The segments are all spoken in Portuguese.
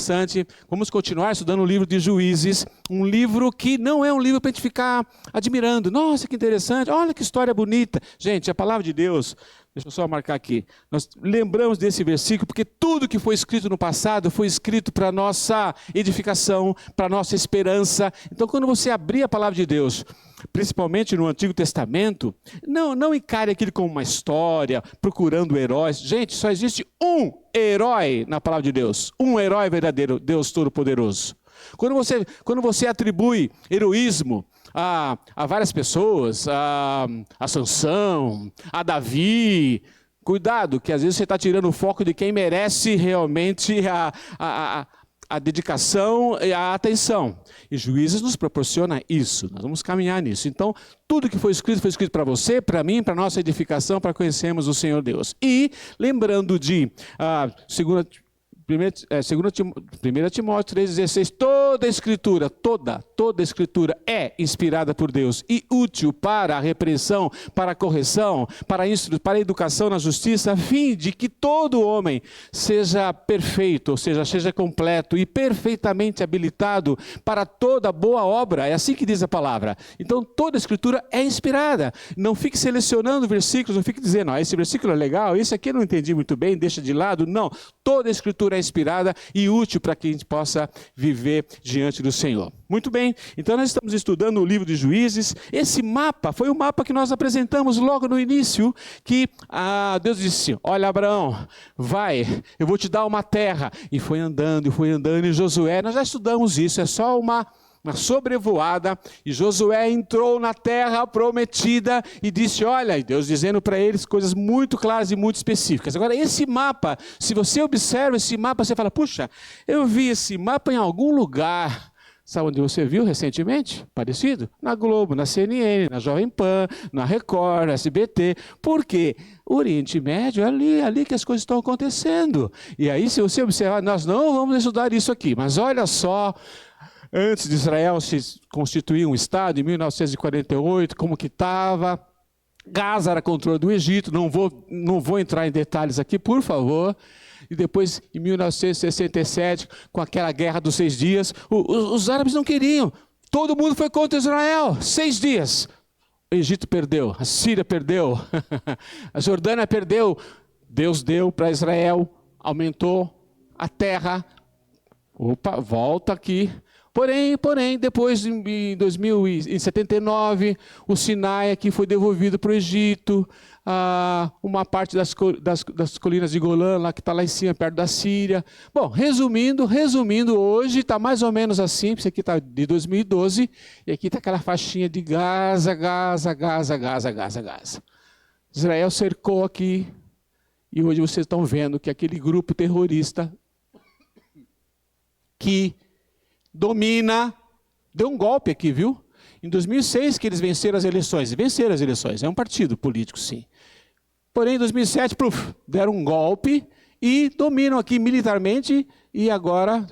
interessante. Vamos continuar estudando o livro de Juízes, um livro que não é um livro para a gente ficar admirando. Nossa, que interessante, olha que história bonita. Gente, a palavra de Deus, deixa eu só marcar aqui. Nós lembramos desse versículo porque tudo que foi escrito no passado foi escrito para a nossa edificação, para a nossa esperança. Então, quando você abrir a palavra de Deus, principalmente no Antigo Testamento, não encare aquilo como uma história, procurando heróis. Gente, só existe um herói na palavra de Deus. Um herói verdadeiro, Deus Todo-Poderoso. Quando você atribui heroísmo a várias pessoas, a Sansão, a Davi, cuidado, que às vezes você está tirando o foco de quem merece realmente a dedicação e a atenção. E Juízes nos proporciona isso, nós vamos caminhar nisso. Então, tudo que foi escrito para você, para mim, para nossa edificação, para conhecermos o Senhor Deus. E, lembrando de 1 Timóteo 3,16, toda a Escritura, toda a Escritura é inspirada por Deus e útil para a repreensão, para a correção, para a educação na justiça, a fim de que todo homem seja perfeito, ou seja, seja completo e perfeitamente habilitado para toda boa obra. É assim que diz a palavra. Então, toda a Escritura é inspirada. Não fique selecionando versículos, não fique dizendo, esse versículo é legal, esse aqui eu não entendi muito bem, deixa de lado. Não, toda a Escritura é inspirada e útil para que a gente possa viver diante do Senhor. Muito bem, então nós estamos estudando o livro de Juízes. Esse mapa foi o mapa que nós apresentamos logo no início, que Deus disse, olha Abraão, vai, eu vou te dar uma terra. E foi andando, e Josué, nós já estudamos isso, é só uma sobrevoada, e Josué entrou na terra prometida e disse, olha, e Deus dizendo para eles coisas muito claras e muito específicas. Agora, esse mapa, se você observa esse mapa, você fala, puxa, eu vi esse mapa em algum lugar. Sabe onde você viu recentemente? Parecido? Na Globo, na CNN, na Jovem Pan, na Record, na SBT. Por quê? O Oriente Médio é ali que as coisas estão acontecendo. E aí, se você observar, nós não vamos estudar isso aqui, mas olha só, antes de Israel se constituir um Estado, em 1948, como que estava. Gaza era controle do Egito, não vou entrar em detalhes aqui, por favor. E depois, em 1967, com aquela guerra dos 6 dias, os árabes não queriam. Todo mundo foi contra Israel, 6 dias. O Egito perdeu, a Síria perdeu, a Jordânia perdeu. Deus deu para Israel, aumentou a terra. Opa, volta aqui. Porém, depois, em 79, o Sinai aqui foi devolvido para o Egito, uma parte das colinas de Golã, lá que está lá em cima, perto da Síria. Bom, resumindo, hoje está mais ou menos assim, isso aqui está de 2012, e aqui está aquela faixinha de Gaza. Israel cercou aqui, e hoje vocês estão vendo que aquele grupo terrorista que domina, deu um golpe aqui, viu? Em 2006 que eles venceram as eleições, é um partido político, sim. Porém, em 2007, deram um golpe e dominam aqui militarmente e agora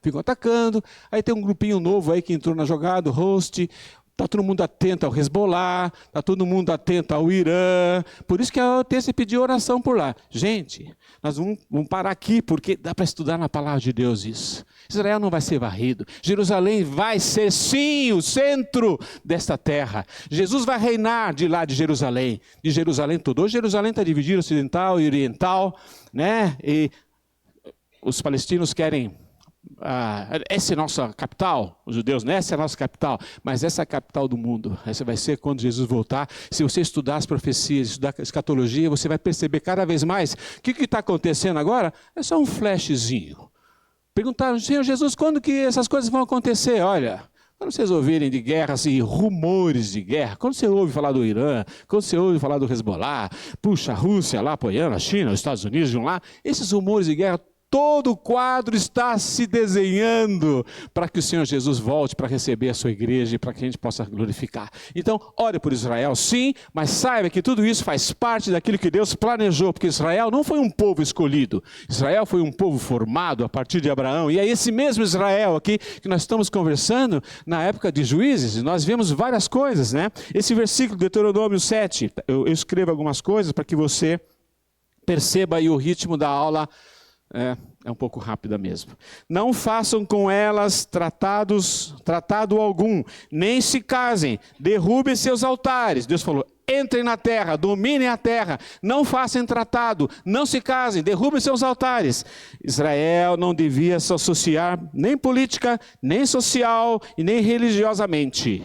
ficam atacando. Aí tem um grupinho novo aí que entrou na jogada, o Host. Está todo mundo atento ao Hezbollah, está todo mundo atento ao Irã. Por isso que a OTC pediu oração por lá. Gente, nós vamos parar aqui, porque dá para estudar na palavra de Deus isso. Israel não vai ser varrido. Jerusalém vai ser, sim, o centro desta terra. Jesus vai reinar de lá de Jerusalém todo. Hoje Jerusalém está dividida, ocidental e oriental, né? E os palestinos querem... essa é a nossa capital, os judeus, né? Essa é a nossa capital, mas essa é a capital do mundo. Essa vai ser quando Jesus voltar. Se você estudar as profecias, estudar a escatologia, você vai perceber cada vez mais o que está acontecendo agora é só um flashzinho. Perguntaram, Senhor Jesus, quando que essas coisas vão acontecer? Olha, quando vocês ouvirem de guerras e rumores de guerra, quando você ouve falar do Irã, quando você ouve falar do Hezbollah, puxa, a Rússia lá apoiando a China, os Estados Unidos de um lá, esses rumores de guerra, todo o quadro está se desenhando para que o Senhor Jesus volte para receber a sua igreja e para que a gente possa glorificar. Então, ore por Israel, sim, mas saiba que tudo isso faz parte daquilo que Deus planejou, porque Israel não foi um povo escolhido. Israel foi um povo formado a partir de Abraão. E é esse mesmo Israel aqui que nós estamos conversando na época de Juízes. Nós vemos várias coisas, né? Esse versículo de Deuteronômio 7, eu escrevo algumas coisas para que você perceba aí o ritmo da aula É um pouco rápida mesmo. Não façam com elas tratado algum, nem se casem, derrubem seus altares. Deus falou, entrem na terra, dominem a terra, não façam tratado, não se casem, derrubem seus altares. Israel não devia se associar nem política, nem social e nem religiosamente.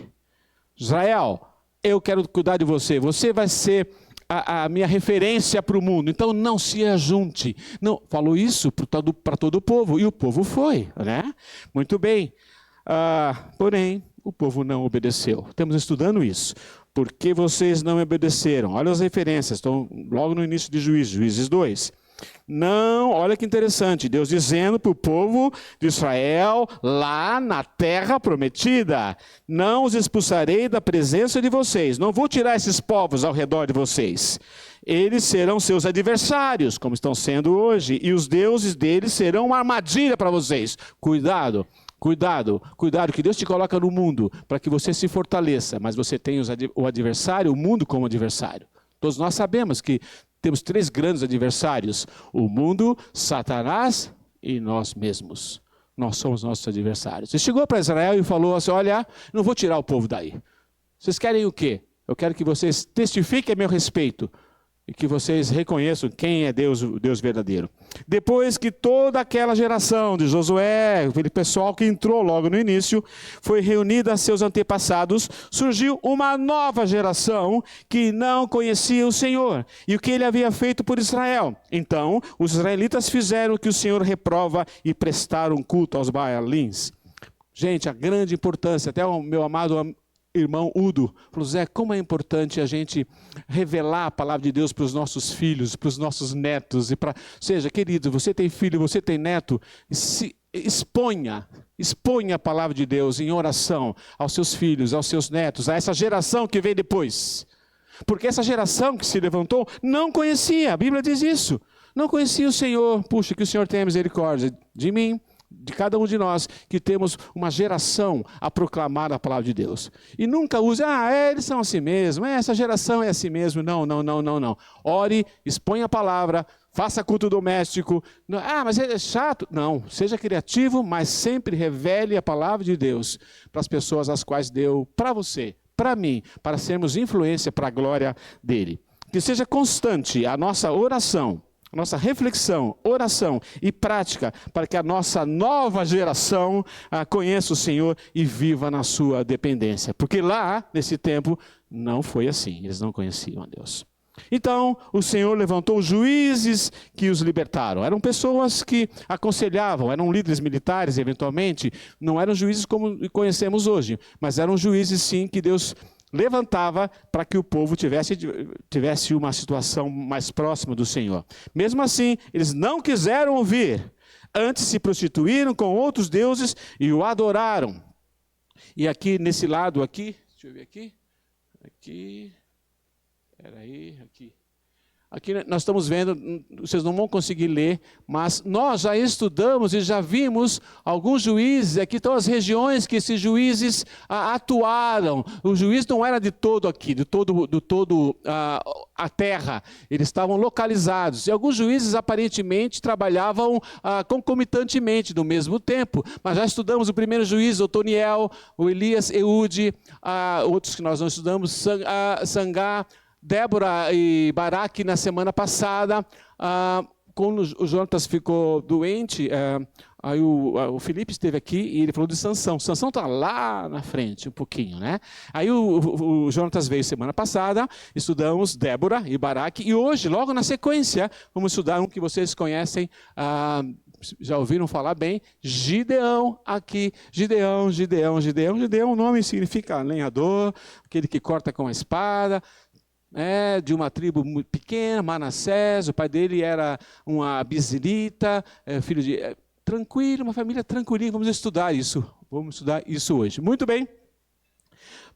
Israel, eu quero cuidar de você, você vai ser a minha referência para o mundo, então não se ajunte. Não, falou isso para todo o povo, e o povo foi, né? Muito bem, porém, o povo não obedeceu. Estamos estudando isso. Por que vocês não obedeceram? Olha as referências, estão logo no início de Juízes 2. Não, olha que interessante, Deus dizendo para o povo de Israel, lá na terra prometida, não os expulsarei da presença de vocês, não vou tirar esses povos ao redor de vocês, eles serão seus adversários, como estão sendo hoje, e os deuses deles serão uma armadilha para vocês. Cuidado, cuidado, cuidado, que Deus te coloca no mundo para que você se fortaleça, mas você tem o adversário, o mundo como adversário. Todos nós sabemos que temos 3 grandes adversários, o mundo, Satanás e nós mesmos. Nós somos nossos adversários. Ele chegou para Israel e falou assim, olha, não vou tirar o povo daí. Vocês querem o quê? Eu quero que vocês testifiquem a meu respeito e que vocês reconheçam quem é Deus, o Deus verdadeiro. Depois que toda aquela geração de Josué, aquele pessoal que entrou logo no início, foi reunida a seus antepassados, surgiu uma nova geração que não conhecia o Senhor e o que ele havia feito por Israel. Então, os israelitas fizeram o que o Senhor reprova e prestaram culto aos Baalins. Gente, a grande importância, até o meu amado irmão Udo falou, Zé, como é importante a gente revelar a palavra de Deus para os nossos filhos, para os nossos netos. Seja, querido, você tem filho, você tem neto, exponha a palavra de Deus em oração aos seus filhos, aos seus netos, a essa geração que vem depois. Porque essa geração que se levantou não conhecia, a Bíblia diz isso, não conhecia o Senhor. Puxa, que o Senhor tenha misericórdia de mim, de cada um de nós, que temos uma geração a proclamar a palavra de Deus. E nunca use, eles são assim mesmo, essa geração é assim mesmo. Não. Ore, exponha a palavra, faça culto doméstico. Mas é chato. Não, seja criativo, mas sempre revele a palavra de Deus para as pessoas as quais deu para você, para mim, para sermos influência para a glória dele. Que seja constante a nossa oração, nossa reflexão, oração e prática para que a nossa nova geração conheça o Senhor e viva na sua dependência. Porque lá, nesse tempo, não foi assim. Eles não conheciam a Deus. Então, o Senhor levantou juízes que os libertaram. Eram pessoas que aconselhavam, eram líderes militares, eventualmente. Não eram juízes como conhecemos hoje, mas eram juízes, sim, que Deus levantava para que o povo tivesse uma situação mais próxima do Senhor. Mesmo assim, eles não quiseram ouvir. Antes se prostituíram com outros deuses e o adoraram. E aqui, nesse lado aqui, deixa eu ver aqui. Aqui nós estamos vendo, vocês não vão conseguir ler, mas nós já estudamos e já vimos alguns juízes, aqui estão as regiões que esses juízes atuaram. O juiz não era de todo aqui, de todo a terra, eles estavam localizados. E alguns juízes aparentemente trabalhavam concomitantemente no mesmo tempo, mas já estudamos o primeiro juiz, Otoniel, o Elias, Eude, outros que nós não estudamos, Sangá, Débora e Baraque na semana passada, quando o Jonatas ficou doente, aí o Felipe esteve aqui e ele falou de Sansão. Sansão está lá na frente um pouquinho, né? Aí o Jonatas veio semana passada, estudamos Débora e Baraque, e hoje, logo na sequência, vamos estudar um que vocês conhecem, já ouviram falar bem, Gideão aqui. Gideão, o nome significa lenhador, aquele que corta com a espada. De uma tribo muito pequena, Manassés, o pai dele era uma bizilita, filho de... tranquilo, uma família tranquilinha, vamos estudar isso hoje. Muito bem.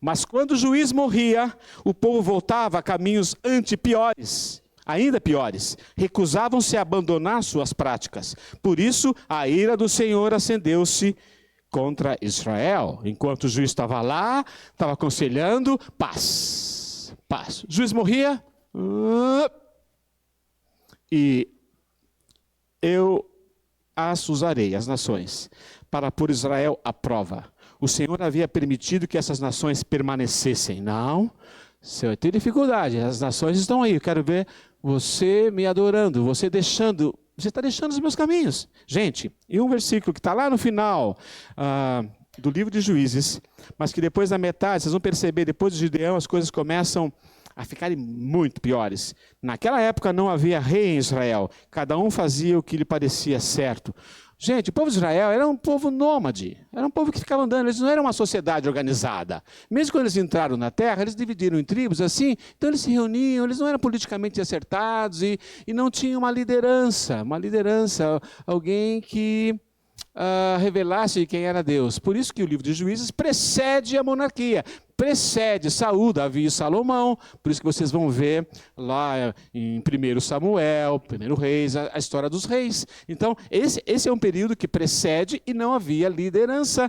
Mas quando o juiz morria, o povo voltava a caminhos antipiores, ainda piores. Recusavam-se a abandonar suas práticas. Por isso, a ira do Senhor acendeu-se contra Israel. Enquanto o juiz estava lá, estava aconselhando, paz. O juiz morria, e eu as usarei, as nações, para pôr Israel à prova. O Senhor havia permitido que essas nações permanecessem. Não, você vai ter dificuldade, as nações estão aí, eu quero ver você me adorando, você está deixando os meus caminhos. Gente, e um versículo que está lá no final do livro de Juízes, mas que depois da metade, vocês vão perceber, depois de Gideão, as coisas começam a ficarem muito piores. Naquela época não havia rei em Israel, cada um fazia o que lhe parecia certo. Gente, o povo de Israel era um povo nômade, era um povo que ficava andando, eles não eram uma sociedade organizada. Mesmo quando eles entraram na terra, eles dividiram em tribos assim, então eles se reuniam, eles não eram politicamente acertados e não tinham uma liderança, alguém que revelasse quem era Deus. Por isso que o livro de Juízes precede a monarquia, precede Saul, Davi e Salomão. Por isso que vocês vão ver lá em 1 Samuel, 1 Reis, a história dos reis. Então, esse é um período que precede e não havia liderança,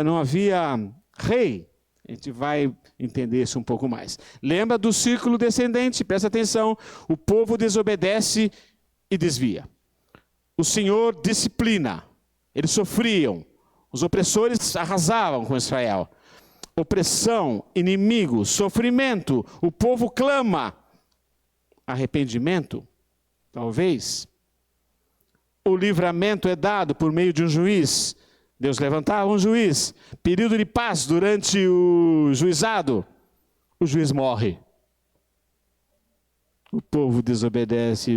não havia rei. A gente vai entender isso um pouco mais. Lembra do círculo descendente, presta atenção. O povo desobedece e desvia. O Senhor disciplina. Eles sofriam, os opressores arrasavam com Israel. Opressão, inimigo, sofrimento, o povo clama. Arrependimento, talvez. O livramento é dado por meio de um juiz. Deus levantava um juiz. Período de paz durante o juizado. O juiz morre. O povo desobedece.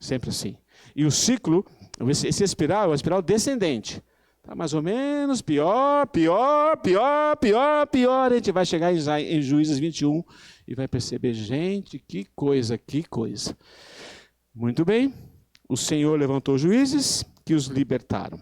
Sempre assim. E o ciclo, esse espiral é uma espiral descendente. Está mais ou menos pior. A gente vai chegar em Juízes 21 e vai perceber, gente, que coisa. Muito bem, o Senhor levantou juízes que os libertaram.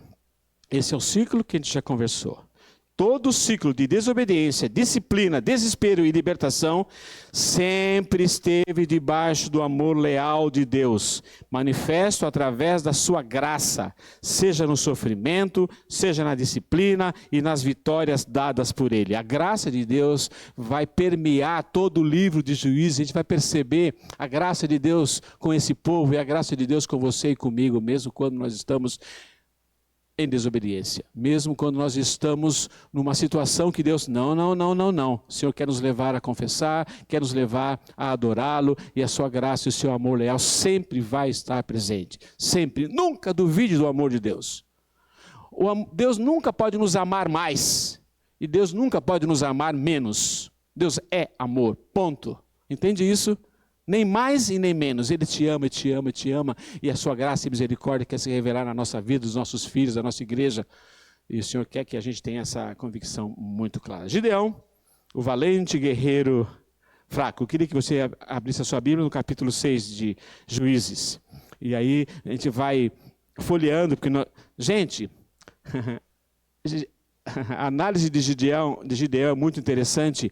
Esse é o ciclo que a gente já conversou. Todo o ciclo de desobediência, disciplina, desespero e libertação sempre esteve debaixo do amor leal de Deus, manifesto através da sua graça, seja no sofrimento, seja na disciplina e nas vitórias dadas por Ele. A graça de Deus vai permear todo o livro de Juízes, a gente vai perceber a graça de Deus com esse povo e a graça de Deus com você e comigo, mesmo quando nós estamos em desobediência, mesmo quando nós estamos numa situação que Deus, não, o Senhor quer nos levar a confessar, quer nos levar a adorá-lo, e a sua graça e o seu amor leal sempre vai estar presente, sempre, nunca duvide do amor de Deus. Deus nunca pode nos amar mais, e Deus nunca pode nos amar menos. Deus é amor, ponto. Entende isso? Nem mais e nem menos. Ele te ama, e a sua graça e misericórdia quer se revelar na nossa vida, dos nossos filhos, da nossa igreja. E o Senhor quer que a gente tenha essa convicção muito clara. Gideão, o valente guerreiro fraco. Eu queria que você abrisse a sua Bíblia no capítulo 6 de Juízes. E aí a gente vai folheando, porque gente, a análise de Gideão é muito interessante.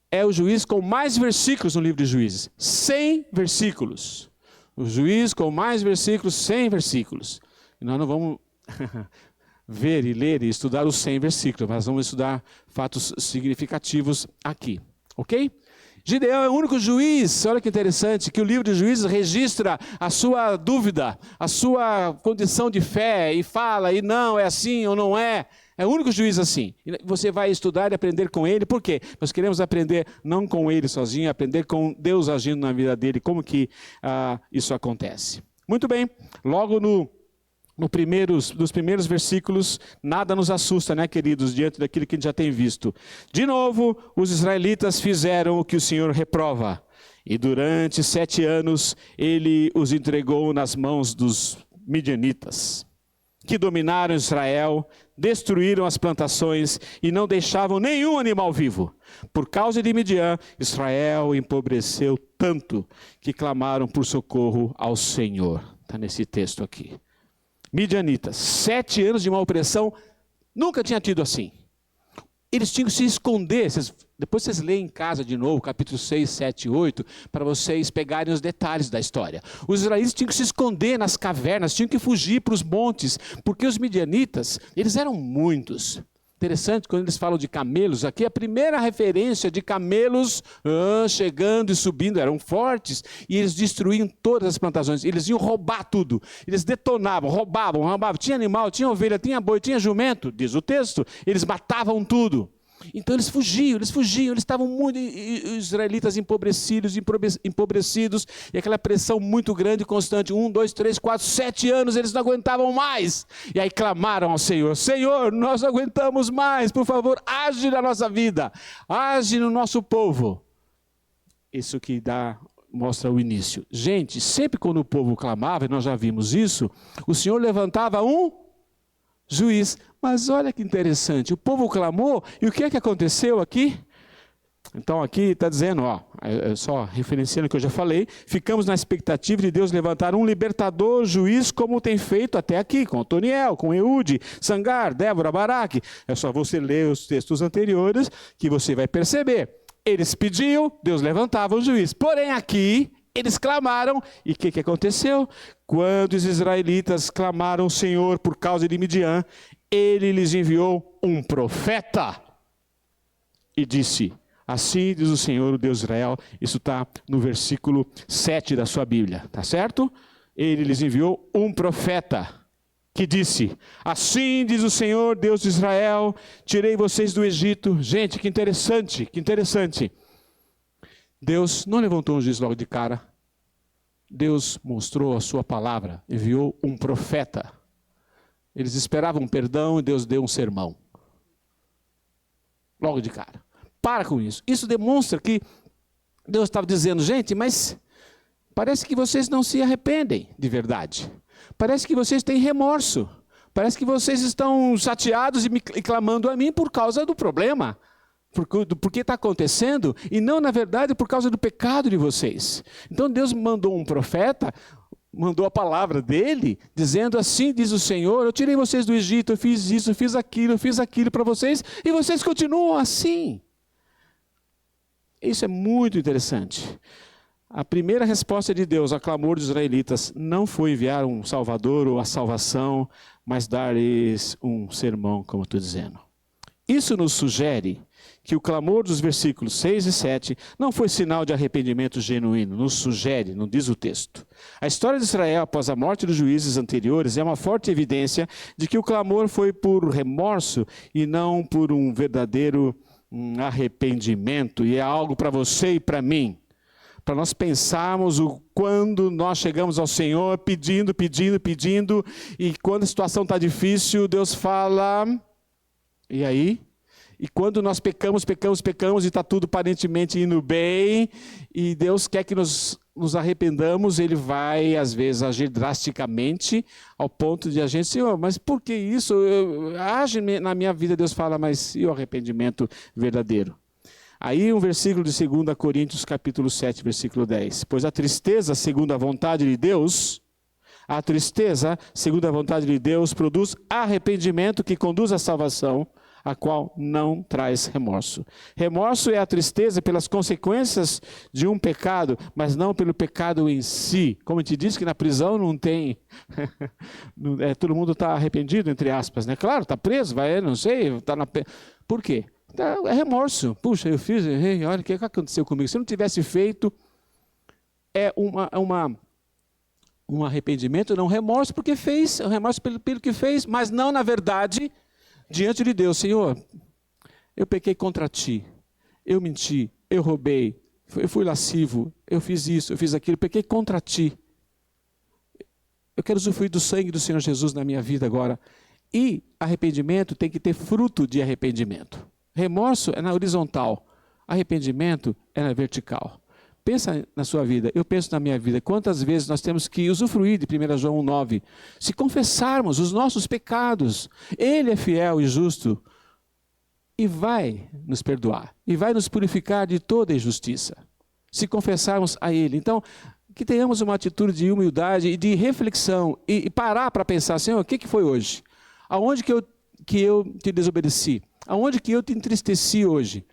É o juiz com mais versículos no livro de Juízes. 100 versículos. O juiz com mais versículos, 100 versículos. E nós não vamos ver e ler e estudar os 100 versículos, mas vamos estudar fatos significativos aqui. Ok? Gideão é o único juiz, olha que interessante, que o livro de Juízes registra a sua dúvida, a sua condição de fé, e fala, e não, é assim ou não é. É o único juiz assim. Você vai estudar e aprender com ele. Por quê? Nós queremos aprender não com ele sozinho, aprender com Deus agindo na vida dele. Como que isso acontece? Muito bem. Logo nos primeiros versículos, nada nos assusta, né, queridos, diante daquilo que a gente já tem visto. De novo, os israelitas fizeram o que o Senhor reprova. E durante 7 anos, ele os entregou nas mãos dos midianitas, que dominaram Israel, destruíram as plantações e não deixavam nenhum animal vivo. Por causa de Midian, Israel empobreceu tanto que clamaram por socorro ao Senhor. Está nesse texto aqui. Midianitas, 7 anos de uma opressão, nunca tinha tido assim. Eles tinham que se esconder. Depois vocês leem em casa de novo, capítulo 6, 7 e 8, para vocês pegarem os detalhes da história. Os israelitas tinham que se esconder nas cavernas, tinham que fugir para os montes, porque os midianitas, eles eram muitos. Interessante, quando eles falam de camelos, aqui a primeira referência de camelos chegando e subindo, eram fortes, e eles destruíam todas as plantações, eles iam roubar tudo, eles detonavam, roubavam, tinha animal, tinha ovelha, tinha boi, tinha jumento, diz o texto, eles matavam tudo. Então eles fugiam, eles estavam muito, os israelitas empobrecidos, e aquela pressão muito grande e constante, 1, 2, 3, 4, 7 anos, eles não aguentavam mais, e aí clamaram ao Senhor, Senhor, nós não aguentamos mais, por favor, age na nossa vida, age no nosso povo. Isso que mostra o início. Gente, sempre quando o povo clamava, e nós já vimos isso, o Senhor levantava um juiz. Mas olha que interessante, o povo clamou, e o que é que aconteceu aqui? Então aqui está dizendo, só referenciando o que eu já falei, ficamos na expectativa de Deus levantar um libertador, juiz, como tem feito até aqui, com Otoniel, com Eude, Sangar, Débora, Baraque. É só você ler os textos anteriores que você vai perceber. Eles pediam, Deus levantava o juiz. Porém aqui, eles clamaram, e o que aconteceu? Quando os israelitas clamaram ao Senhor por causa de Midian, ele lhes enviou um profeta e disse, assim diz o Senhor, o Deus de Israel. Isso está no versículo 7 da sua Bíblia, tá certo? Ele lhes enviou um profeta que disse, assim diz o Senhor, Deus de Israel, tirei vocês do Egito. Gente, que interessante, que interessante. Deus não levantou um juiz logo de cara. Deus mostrou a sua palavra, enviou um profeta. Eles esperavam perdão e Deus deu um sermão. Logo de cara. Para com isso. Isso demonstra que Deus estava dizendo, gente, mas parece que vocês não se arrependem de verdade. Parece que vocês têm remorso. Parece que vocês estão chateados e clamando a mim por causa do problema. Por que está acontecendo, e não, na verdade, por causa do pecado de vocês. Então Deus mandou um profeta, mandou a palavra dele, dizendo, assim diz o Senhor, eu tirei vocês do Egito, eu fiz isso, eu fiz aquilo para vocês, e vocês continuam assim. Isso é muito interessante. A primeira resposta de Deus ao clamor dos israelitas não foi enviar um salvador ou a salvação, mas dar-lhes um sermão, como eu estou dizendo. Isso nos sugere que o clamor dos versículos 6 e 7 não foi sinal de arrependimento genuíno, nos sugere, não diz o texto. A história de Israel após a morte dos juízes anteriores é uma forte evidência de que o clamor foi por remorso e não por um verdadeiro arrependimento, e é algo para você e para mim. Para nós pensarmos quando nós chegamos ao Senhor pedindo, e quando a situação está difícil, Deus fala, e aí? E quando nós pecamos e está tudo aparentemente indo bem, e Deus quer que nos arrependamos, Ele vai às vezes agir drasticamente, ao ponto de a gente, Senhor, mas por que isso? Age na minha vida, Deus fala, mas e o arrependimento verdadeiro? Aí um versículo de 2 Coríntios capítulo 7, versículo 10. Pois a tristeza, segundo a vontade de Deus, produz arrependimento que conduz à salvação, a qual não traz remorso. Remorso é a tristeza pelas consequências de um pecado, mas não pelo pecado em si. Como a gente disse que na prisão não tem... todo mundo está arrependido, entre aspas, né? Claro, está preso, não sei, está na... Por quê? É remorso. Puxa, eu fiz, errei, olha o que aconteceu comigo. Se eu não tivesse feito, um arrependimento, não remorso porque fez, remorso pelo que fez, mas não na verdade... diante de Deus, Senhor, eu pequei contra Ti, eu menti, eu roubei, eu fui lascivo, eu fiz isso, eu fiz aquilo, pequei contra Ti. Eu quero usufruir do sangue do Senhor Jesus na minha vida agora. E arrependimento tem que ter fruto de arrependimento. Remorso é na horizontal, arrependimento é na vertical. Pensa na sua vida, eu penso na minha vida, quantas vezes nós temos que usufruir de 1 João 1,9, se confessarmos os nossos pecados, Ele é fiel e justo, e vai nos perdoar, e vai nos purificar de toda injustiça, se confessarmos a Ele. Então, que tenhamos uma atitude de humildade e de reflexão, e parar para pensar, Senhor, o que foi hoje? Aonde que eu te desobedeci? Aonde que eu te entristeci hoje?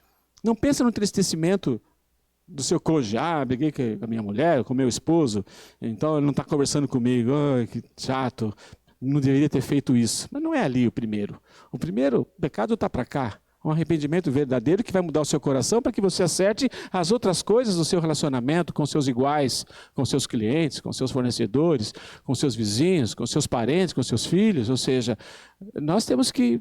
Não pensa no entristecimento do seu cônjuge, briguei com a minha mulher, com o meu esposo, então ele não está conversando comigo, que chato. não deveria ter feito isso. Mas não é ali o primeiro. O primeiro pecado está para cá. Um arrependimento verdadeiro que vai mudar o seu coração para que você acerte as outras coisas do seu relacionamento com seus iguais, com seus clientes, com seus fornecedores, com seus vizinhos, com seus parentes, com seus filhos. Ou seja, nós temos que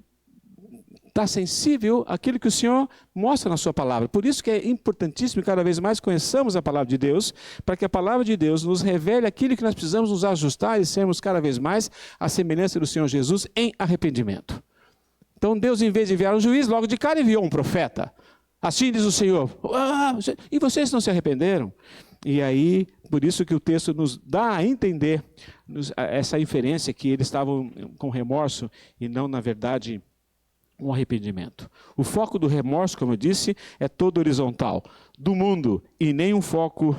estar sensível àquilo que o Senhor mostra na sua palavra. Por isso que é importantíssimo que cada vez mais conheçamos a palavra de Deus, para que a palavra de Deus nos revele aquilo que nós precisamos nos ajustar e sermos cada vez mais à semelhança do Senhor Jesus em arrependimento. Então Deus, em vez de enviar um juiz, logo de cara enviou um profeta. Assim diz o Senhor. E vocês não se arrependeram? E aí, por isso que o texto nos dá a entender essa inferência que eles estavam com remorso e não, na verdade, um arrependimento. O foco do remorso, como eu disse, é todo horizontal. Do mundo, e nem um foco,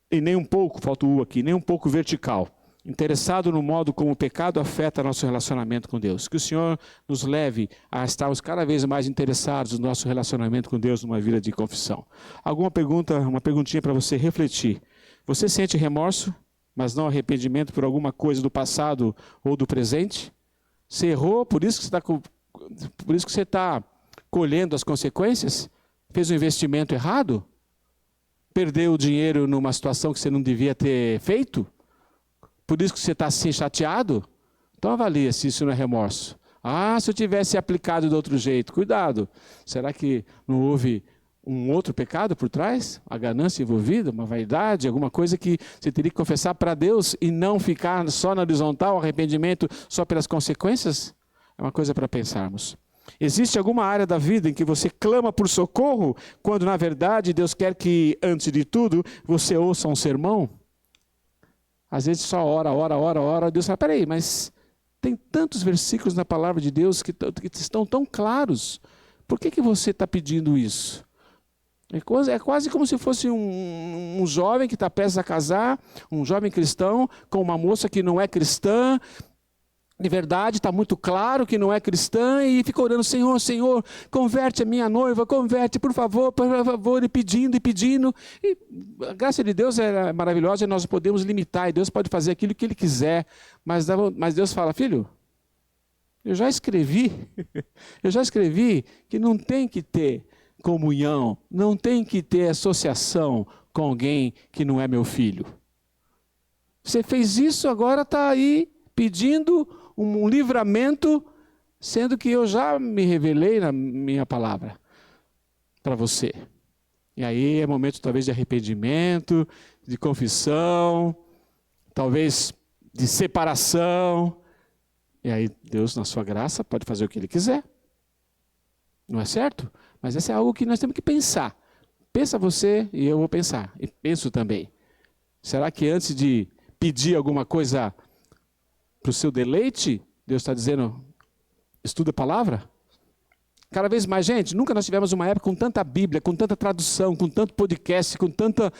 e nem um pouco, falta o U aqui, nem um pouco vertical. Interessado no modo como o pecado afeta nosso relacionamento com Deus. Que o Senhor nos leve a estarmos cada vez mais interessados no nosso relacionamento com Deus numa vida de confissão. Alguma pergunta, uma perguntinha para você refletir. Você sente remorso, mas não arrependimento por alguma coisa do passado ou do presente? Você errou, por isso que você está colhendo as consequências? Fez um investimento errado? Perdeu o dinheiro numa situação que você não devia ter feito? Por isso que você está assim chateado? Então avalia se isso não é remorso. Se eu tivesse aplicado de outro jeito, cuidado. Será que não houve um outro pecado por trás? A ganância envolvida, uma vaidade, alguma coisa que você teria que confessar para Deus e não ficar só na horizontal, arrependimento só pelas consequências? É uma coisa para pensarmos. Existe alguma área da vida em que você clama por socorro, quando na verdade Deus quer que, antes de tudo, você ouça um sermão? Às vezes só ora, Deus fala, peraí, mas tem tantos versículos na palavra de Deus que estão tão claros. Por que você está pedindo isso? É quase como se fosse um jovem que está prestes a casar, um jovem cristão, com uma moça que não é cristã. De verdade, está muito claro que não é cristã e fica orando, Senhor, Senhor, converte a minha noiva, converte, por favor, e pedindo. E a graça de Deus é maravilhosa e nós podemos limitar, e Deus pode fazer aquilo que Ele quiser, mas Deus fala, filho, eu já escrevi que não tem que ter comunhão, não tem que ter associação com alguém que não é meu filho. Você fez isso, agora está aí pedindo um livramento, sendo que eu já me revelei na minha palavra para você. E aí é momento talvez de arrependimento, de confissão, talvez de separação. E aí Deus, na sua graça, pode fazer o que Ele quiser. Não é certo? Mas isso é algo que nós temos que pensar. Pensa você e eu vou pensar. E penso também. Será que antes de pedir alguma coisa para o seu deleite, Deus está dizendo, estuda a palavra? Cada vez mais, gente, nunca nós tivemos uma época com tanta Bíblia, com tanta tradução, com tanto podcast, com tanto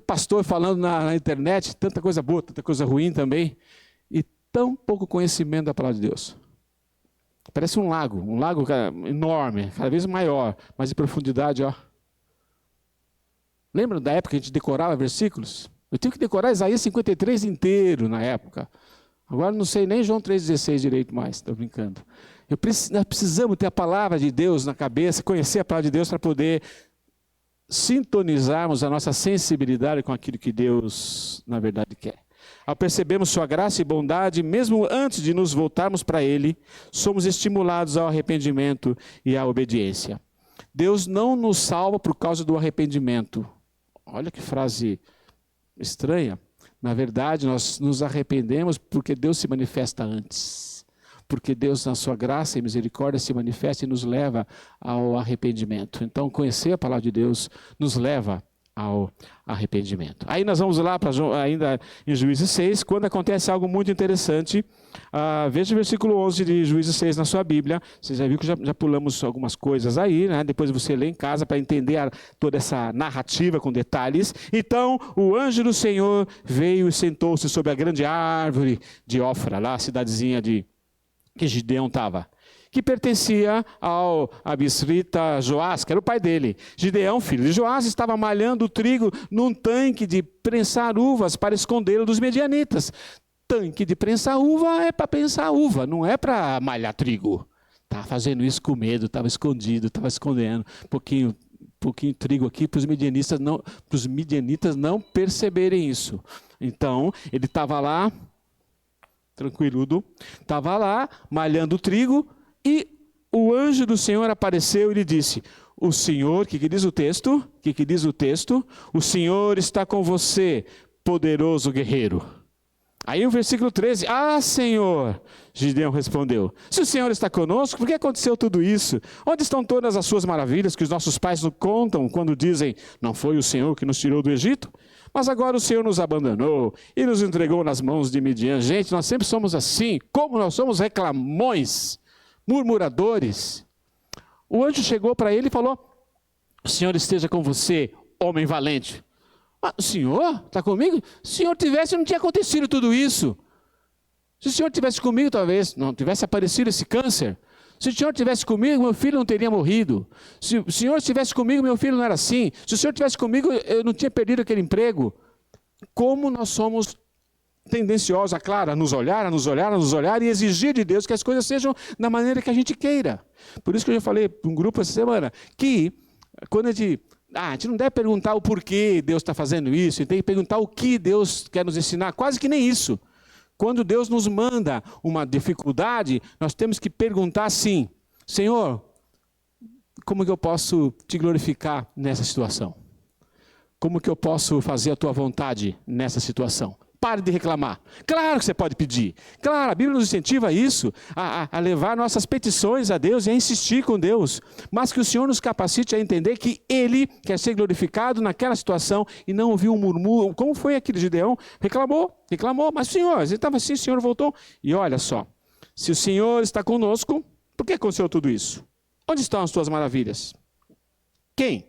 pastor falando na internet, tanta coisa boa, tanta coisa ruim também, e tão pouco conhecimento da palavra de Deus. Parece um lago enorme, cada vez maior, mas de profundidade, ó. Lembra da época que a gente decorava versículos? Eu tive que decorar Isaías 53 inteiro na época. Agora não sei nem João 3,16 direito mais, estou brincando. Nós precisamos ter a palavra de Deus na cabeça, conhecer a palavra de Deus para poder sintonizarmos a nossa sensibilidade com aquilo que Deus, na verdade, quer. Ao percebermos sua graça e bondade, mesmo antes de nos voltarmos para Ele, somos estimulados ao arrependimento e à obediência. Deus não nos salva por causa do arrependimento. Olha que frase estranha. Na verdade, nós nos arrependemos porque Deus se manifesta antes. Porque Deus, na sua graça e misericórdia, se manifesta e nos leva ao arrependimento. Então, conhecer a palavra de Deus nos leva ao arrependimento. Aí nós vamos lá, ainda em Juízes 6, quando acontece algo muito interessante. Veja o versículo 11 de Juízes 6 na sua Bíblia. Você já viu que já pulamos algumas coisas aí, né? Depois você lê em casa para entender toda essa narrativa com detalhes. Então, o anjo do Senhor veio e sentou-se sobre a grande árvore de Ofra, lá a cidadezinha que Gideão estava, que pertencia ao abisrita Joás, que era o pai dele. Gideão, filho de Joás, estava malhando o trigo num tanque de prensar uvas para escondê-lo dos medianitas. tanque de prensar uva é para prensar uva, não é para malhar trigo. Estava fazendo isso com medo, estava escondido, estava escondendo pouquinho de trigo aqui para os midianitas não perceberem isso. Então, ele estava lá, tranquiludo, estava lá malhando o trigo e o anjo do Senhor apareceu e lhe disse: o Senhor, o que diz o texto? O que diz o texto? O Senhor está com você, poderoso guerreiro. Aí o versículo 13, Senhor, Gideão respondeu, se o Senhor está conosco, por que aconteceu tudo isso? Onde estão todas as suas maravilhas que os nossos pais nos contam quando dizem, não foi o Senhor que nos tirou do Egito? Mas agora o Senhor nos abandonou e nos entregou nas mãos de Midian. Gente, nós sempre somos assim, como nós somos reclamões, murmuradores. O anjo chegou para ele e falou, o Senhor esteja com você, homem valente. Mas o Senhor está comigo? Se o Senhor tivesse, não tinha acontecido tudo isso. Se o Senhor tivesse comigo, talvez não tivesse aparecido esse câncer. Se o Senhor estivesse comigo, meu filho não teria morrido. Se o Senhor estivesse comigo, meu filho não era assim. Se o Senhor estivesse comigo, eu não tinha perdido aquele emprego. Como nós somos tendenciosos, claro, a nos olhar e exigir de Deus que as coisas sejam da maneira que a gente queira. Por isso que eu já falei para um grupo essa semana, que quando a gente não deve perguntar o porquê Deus está fazendo isso, tem que perguntar o que Deus quer nos ensinar, quase que nem isso. Quando Deus nos manda uma dificuldade, nós temos que perguntar assim, Senhor, como que eu posso te glorificar nessa situação? Como que eu posso fazer a tua vontade nessa situação? Pare de reclamar. Claro que você pode pedir. Claro, a Bíblia nos incentiva a isso, a levar nossas petições a Deus e a insistir com Deus. Mas que o Senhor nos capacite a entender que Ele quer ser glorificado naquela situação e não ouvir um murmúrio. Como foi aquele Gideão? Reclamou, mas Senhor, ele estava assim, o Senhor voltou. E olha só, se o Senhor está conosco, por que aconteceu tudo isso? Onde estão as tuas maravilhas? Quem?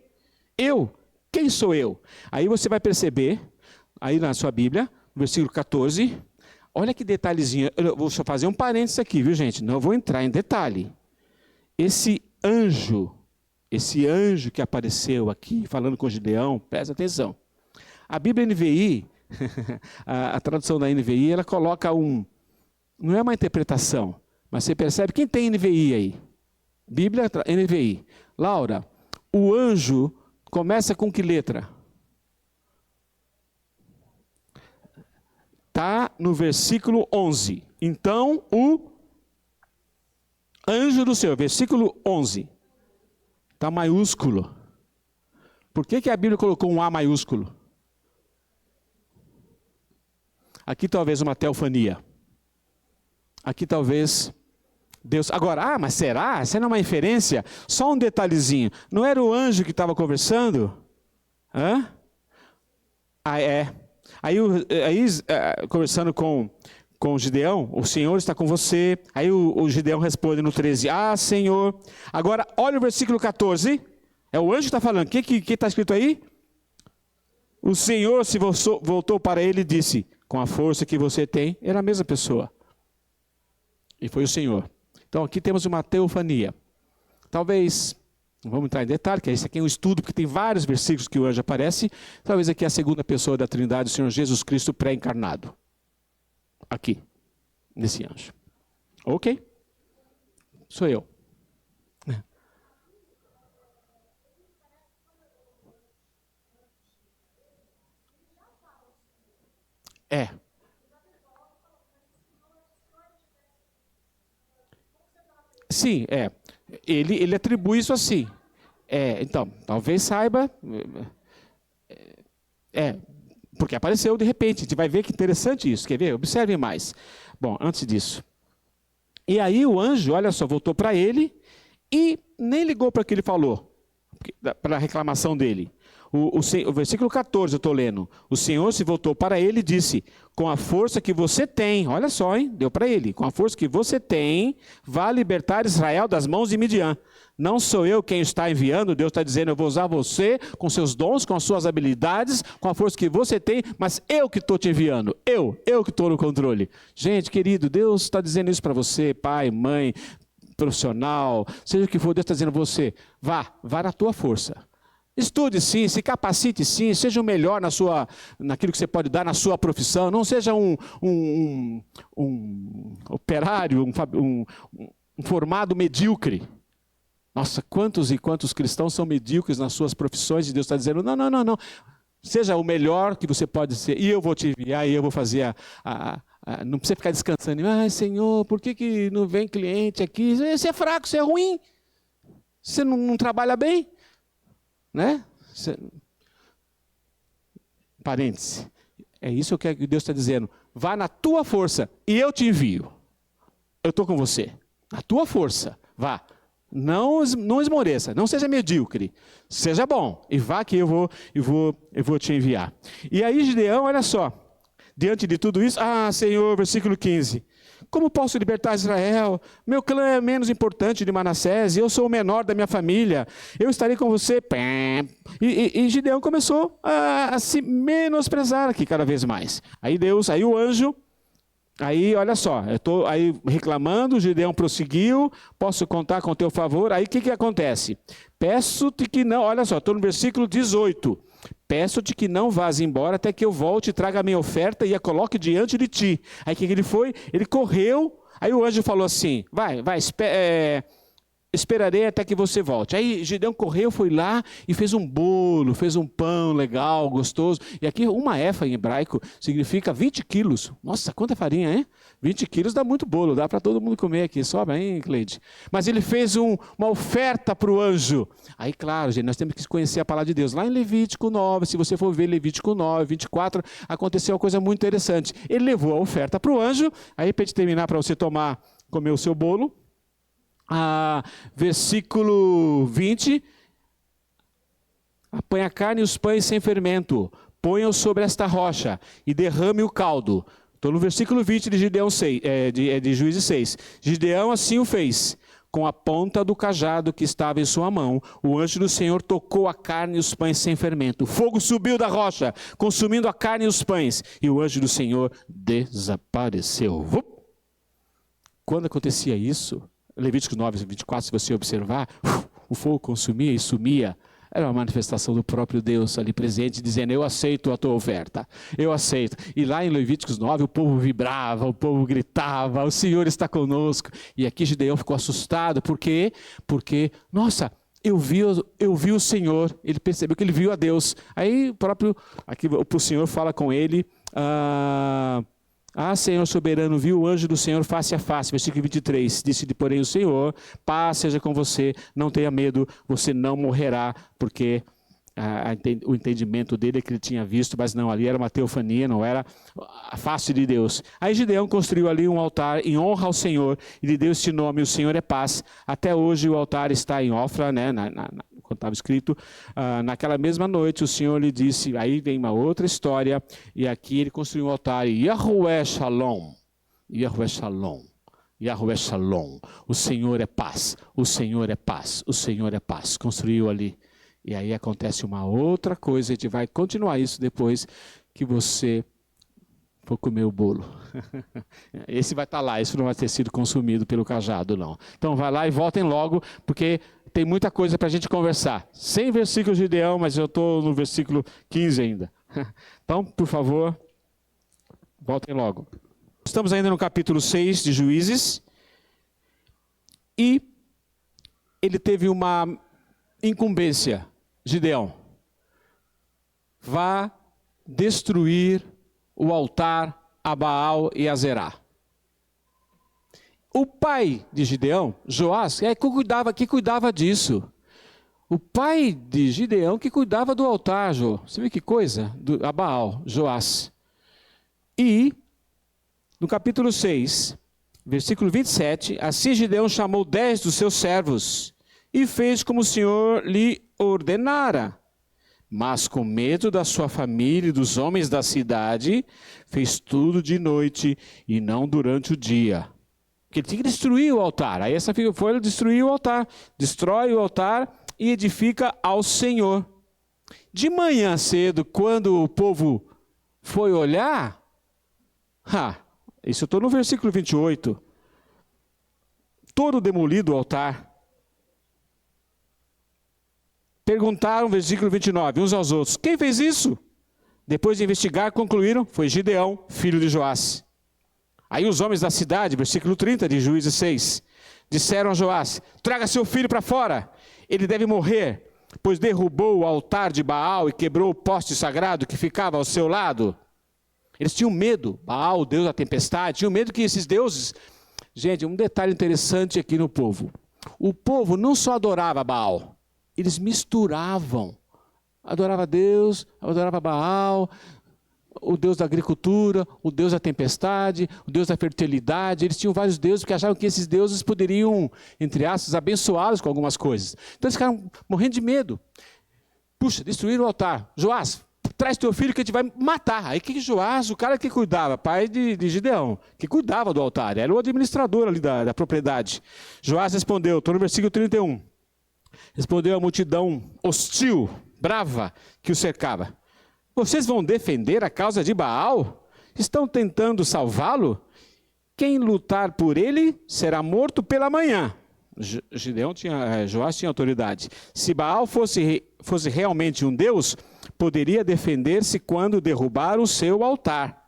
Eu? Quem sou eu? Aí você vai perceber, aí na sua Bíblia, versículo 14, olha que detalhezinho, eu vou só fazer um parênteses aqui, viu gente? Não vou entrar em detalhe. Esse anjo que apareceu aqui, falando com Gideão, presta atenção. A Bíblia NVI, a tradução da NVI, ela coloca não é uma interpretação, mas você percebe, quem tem NVI aí? Bíblia, NVI. Laura, o anjo começa com que letra? Está no versículo 11. Então, o anjo do Senhor, versículo 11. Está maiúsculo. Por que a Bíblia colocou um A maiúsculo? Aqui talvez uma teofania. Aqui talvez Deus... Agora, mas será? Essa não é uma inferência? Só um detalhezinho. Não era o anjo que estava conversando? Hã? Aí, conversando com Gideão, o Senhor está com você. Aí o Gideão responde no 13, Senhor. Agora, olha o versículo 14. É o anjo que está falando. O que está escrito aí? O Senhor se voltou para ele e disse, com a força que você tem, era a mesma pessoa. E foi o Senhor. Então, aqui temos uma teofania. Talvez... Não vamos entrar em detalhe, que esse aqui é um estudo, porque tem vários versículos que o anjo aparece. Talvez aqui é a segunda pessoa da Trindade, o Senhor Jesus Cristo pré-encarnado. Aqui, nesse anjo. Ok? Sou eu. É. Sim, é. Ele atribui isso assim. Então, talvez saiba. Porque apareceu de repente. A gente vai ver que interessante isso. Quer ver? Observe mais. Bom, antes disso. E aí o anjo, olha só, voltou para ele e nem ligou para o que ele falou, para a reclamação dele. O versículo 14 eu estou lendo. O Senhor se voltou para ele e disse, com a força que você tem, olha só, hein? Deu para ele, com a força que você tem, vá libertar Israel das mãos de Midian. Não sou eu quem está enviando, Deus está dizendo, eu vou usar você com seus dons, com as suas habilidades, com a força que você tem, mas eu que estou te enviando, eu que estou no controle. Gente, querido, Deus está dizendo isso para você, pai, mãe, profissional, seja o que for, Deus está dizendo a você, vá na tua força. Estude sim, se capacite sim, seja o melhor naquilo que você pode dar na sua profissão. Não seja um operário, um formado medíocre. Nossa, quantos e quantos cristãos são medíocres nas suas profissões e Deus está dizendo, não, não, não, não. Seja o melhor que você pode ser e eu vou te enviar e eu vou fazer não precisa ficar descansando. Ai, Senhor, por que não vem cliente aqui? Você é fraco, você é ruim. Você não trabalha bem. Né? Parêntese. É isso que Deus está dizendo. Vá na tua força e eu te envio. Eu estou com você. Na tua força. Vá. Não esmoreça. Não seja medíocre. Seja bom. E vá que eu vou te enviar. E aí Gideão, olha só. Diante de tudo isso, Senhor, versículo 15. Como posso libertar Israel? Meu clã é menos importante de Manassés, e eu sou o menor da minha família. Eu estarei com você. E Gideão começou a se menosprezar aqui cada vez mais. Aí o anjo, aí olha só, eu estou aí reclamando, Gideão prosseguiu, posso contar com o teu favor. Aí o que acontece? Peço-te que não, olha só, estou no versículo 18. Peço-te que não vás embora até que eu volte e traga a minha oferta e a coloque diante de ti. Aí o que ele foi? Ele correu, aí o anjo falou assim, vai, esperarei até que você volte. Aí Gideão correu, foi lá e fez um bolo, fez um pão legal, gostoso. E aqui uma efa em hebraico significa 20 quilos. Nossa, quanta farinha, hein? 20 quilos dá muito bolo, dá para todo mundo comer aqui. Sobra, hein, Cleide? Mas ele fez uma oferta para o anjo. Aí, claro, gente, nós temos que conhecer a palavra de Deus. Lá em Levítico 9, se você for ver Levítico 9, 24, aconteceu uma coisa muito interessante. Ele levou a oferta para o anjo, aí para terminar, para você comer o seu bolo. Versículo 20, põe a carne e os pães sem fermento, ponha-o sobre esta rocha e derrame o caldo. Estou no versículo 20 de Gideão 6, de Juízes 6. Gideão assim o fez. Com a ponta do cajado que estava em sua mão, o anjo do Senhor tocou a carne e os pães sem fermento. O fogo subiu da rocha, consumindo a carne e os pães, e o anjo do Senhor desapareceu. Quando acontecia isso, Levítico 9, 24, se você observar, o fogo consumia e sumia. Era uma manifestação do próprio Deus ali presente, dizendo, eu aceito a tua oferta, eu aceito. E lá em Levíticos 9, o povo vibrava, o povo gritava, o Senhor está conosco. E aqui Gideão ficou assustado, por quê? Porque, nossa, eu vi o Senhor, ele percebeu que ele viu a Deus. Aí aqui o Senhor fala com ele, Senhor soberano, viu o anjo do Senhor face a face, versículo 23, disse-lhe, porém, o Senhor, paz seja com você, não tenha medo, você não morrerá, porque o entendimento dele é que ele tinha visto, mas não, ali era uma teofania, não era a face de Deus. Aí Gideão construiu ali um altar em honra ao Senhor, e lhe deu este nome, o Senhor é paz. Até hoje o altar está em Ofra, né, quando estava escrito, naquela mesma noite o Senhor lhe disse, aí vem uma outra história, e aqui ele construiu um altar, Yahuwah Shalom, Yahuwah Shalom, Yahuwah Shalom, o Senhor é paz, o Senhor é paz, o Senhor é paz, construiu ali. E aí acontece uma outra coisa, a gente vai continuar isso depois que você for comer o bolo. Esse vai estar lá, isso não vai ter sido consumido pelo cajado, não. Então vai lá e voltem logo, porque tem muita coisa para a gente conversar. Sem versículo de Gideão, mas eu estou no versículo 15 ainda. Então, por favor, voltem logo. Estamos ainda no capítulo 6 de Juízes. E ele teve uma incumbência, Gideão. Vá destruir o altar a Baal e a Zerá. O pai de Gideão, Joás, que cuidava disso. O pai de Gideão que cuidava do altar, você vê que coisa? A Baal, Joás. E, no capítulo 6, versículo 27, assim Gideão chamou 10 dos seus servos e fez como o Senhor lhe ordenara. Mas com medo da sua família e dos homens da cidade, fez tudo de noite e não durante o dia. Porque ele tinha que destruir o altar. Aí essa foi ele destruir o altar. Destrói o altar e edifica ao Senhor. De manhã cedo, quando o povo foi olhar, isso eu estou no versículo 28, todo demolido o altar. Perguntaram, versículo 29, uns aos outros: quem fez isso? Depois de investigar, concluíram: foi Gideão, filho de Joasse. Aí os homens da cidade, versículo 30 de Juízes 6, disseram a Joasse: traga seu filho para fora, ele deve morrer, pois derrubou o altar de Baal e quebrou o poste sagrado que ficava ao seu lado. Eles tinham medo, Baal, o deus da tempestade, tinham medo que esses deuses... Gente, um detalhe interessante aqui no povo. O povo não só adorava Baal, eles misturavam. Adorava Deus, adorava Baal, o deus da agricultura, o deus da tempestade, o deus da fertilidade. Eles tinham vários deuses porque achavam que esses deuses poderiam, entre aspas, abençoá-los com algumas coisas. Então eles ficaram morrendo de medo. Puxa, destruíram o altar. Joás, traz teu filho que a gente vai matar. Aí que Joás, o cara que cuidava, pai de Gideão, que cuidava do altar, era o administrador ali da propriedade. Joás respondeu, estou no versículo 31. Respondeu a multidão hostil, brava, que o cercava: vocês vão defender a causa de Baal? Estão tentando salvá-lo? Quem lutar por ele será morto pela manhã. Joás tinha autoridade. Se Baal fosse realmente um deus, poderia defender-se quando derrubar o seu altar.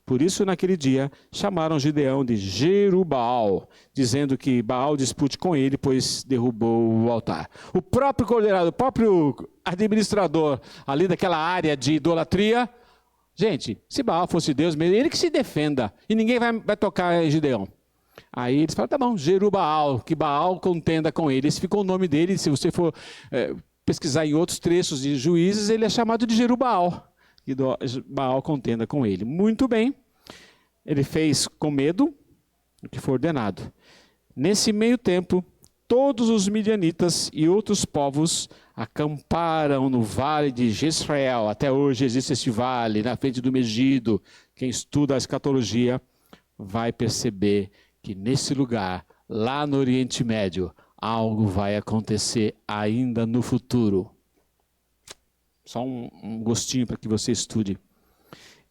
Por isso, naquele dia, chamaram Gideão de Jerubbaal, dizendo que Baal dispute com ele, pois derrubou o altar. O próprio coordenador, o próprio administrador ali daquela área de idolatria, gente, se Baal fosse Deus mesmo, ele que se defenda, e ninguém vai tocar em Gideão. Aí eles falam, tá bom, Jerubbaal, que Baal contenda com ele. Esse ficou o nome dele, se você for pesquisar em outros trechos de Juízes, ele é chamado de Jerubbaal. E Baal contenda com ele. Muito bem, ele fez com medo o que foi ordenado. Nesse meio tempo, todos os midianitas e outros povos acamparam no vale de Jezreel. Até hoje existe esse vale, na frente do Megido. Quem estuda a escatologia vai perceber que nesse lugar, lá no Oriente Médio, algo vai acontecer ainda no futuro. Só um gostinho para que você estude.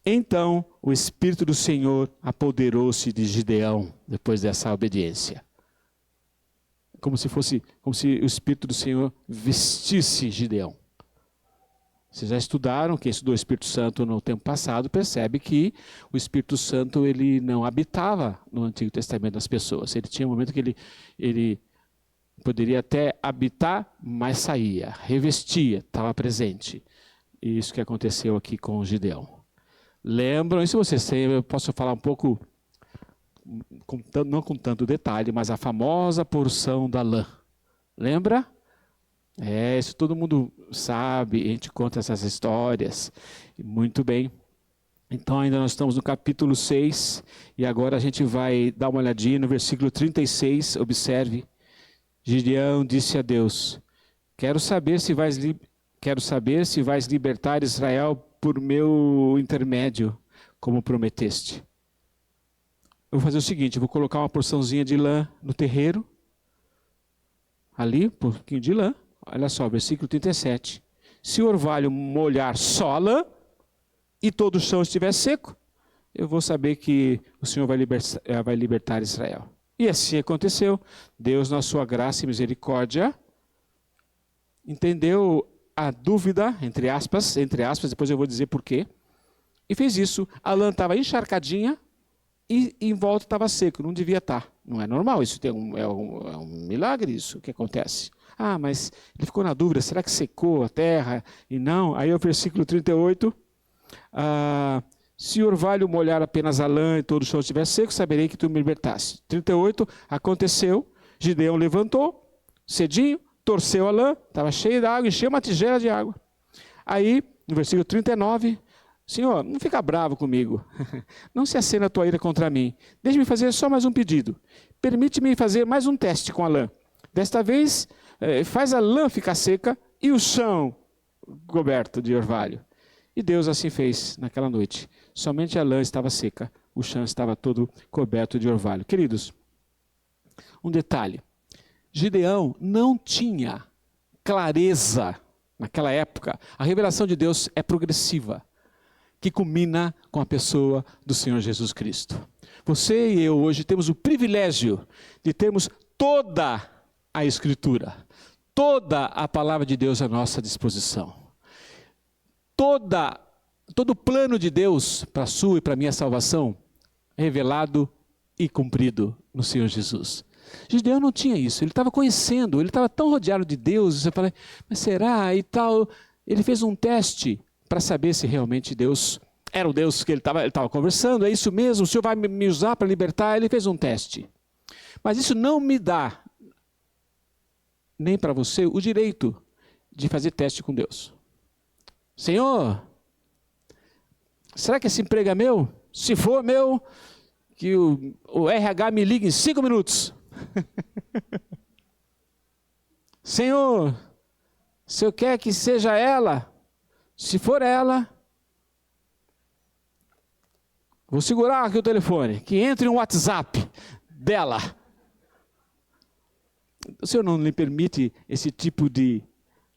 Então, o Espírito do Senhor apoderou-se de Gideão, depois dessa obediência. Como se o Espírito do Senhor vestisse Gideão. Vocês já estudaram, quem estudou o Espírito Santo no tempo passado, percebe que o Espírito Santo ele não habitava no Antigo Testamento das pessoas. Ele tinha um momento que ele poderia até habitar, mas saía, revestia, estava presente. E isso que aconteceu aqui com Gideão. Lembram, e se vocês têm, eu posso falar um pouco, não com tanto detalhe, mas a famosa porção da lã. Lembra? Isso todo mundo sabe, a gente conta essas histórias. Muito bem. Então ainda nós estamos no capítulo 6, e agora a gente vai dar uma olhadinha no versículo 36, observe. Gideão disse a Deus: quero saber se vais libertar Israel por meu intermédio, como prometeste. Eu vou fazer o seguinte, eu vou colocar uma porçãozinha de lã no terreiro, ali, um pouquinho de lã. Olha só, versículo 37. Se o orvalho molhar só a lã e todo o chão estiver seco, eu vou saber que o Senhor vai libertar Israel. E assim aconteceu. Deus, na sua graça e misericórdia, entendeu a dúvida, entre aspas, depois eu vou dizer por quê, e fez isso. A lã estava encharcadinha e em volta estava seco, não devia estar. Não é normal, isso é um milagre isso que acontece. Ah, mas ele ficou na dúvida, será que secou a terra? E não, aí o versículo 38, se o orvalho molhar apenas a lã e todo o chão estiver seco, saberei que tu me libertaste. 38, aconteceu, Gideão levantou, cedinho, torceu a lã, estava cheia de água, encheu uma tigela de água. Aí, no versículo 39, Senhor, não fica bravo comigo, não se acena a tua ira contra mim, deixe-me fazer só mais um pedido, permite-me fazer mais um teste com a lã. Desta vez, faz a lã ficar seca e o chão coberto de orvalho. E Deus assim fez naquela noite. Somente a lã estava seca, o chão estava todo coberto de orvalho. Queridos, um detalhe. Gideão não tinha clareza naquela época. A revelação de Deus é progressiva, que culmina com a pessoa do Senhor Jesus Cristo. Você e eu hoje temos o privilégio de termos toda a Escritura, toda a palavra de Deus à nossa disposição. Todo o plano de Deus para a sua e para a minha salvação, revelado e cumprido no Senhor Jesus. Gideão não tinha isso, ele estava conhecendo, ele estava tão rodeado de Deus, você fala, mas será e tal? Ele fez um teste para saber se realmente Deus era o Deus que ele estava conversando, é isso mesmo, o Senhor vai me usar para libertar? Ele fez um teste. Mas isso não me dá, nem para você, o direito de fazer teste com Deus. Senhor, será que esse emprego é meu? Se for meu, que o RH me ligue em 5 minutos. Senhor, se eu quer que seja ela, se for ela, vou segurar aqui o telefone, que entre um WhatsApp dela. O Senhor não lhe permite esse tipo de,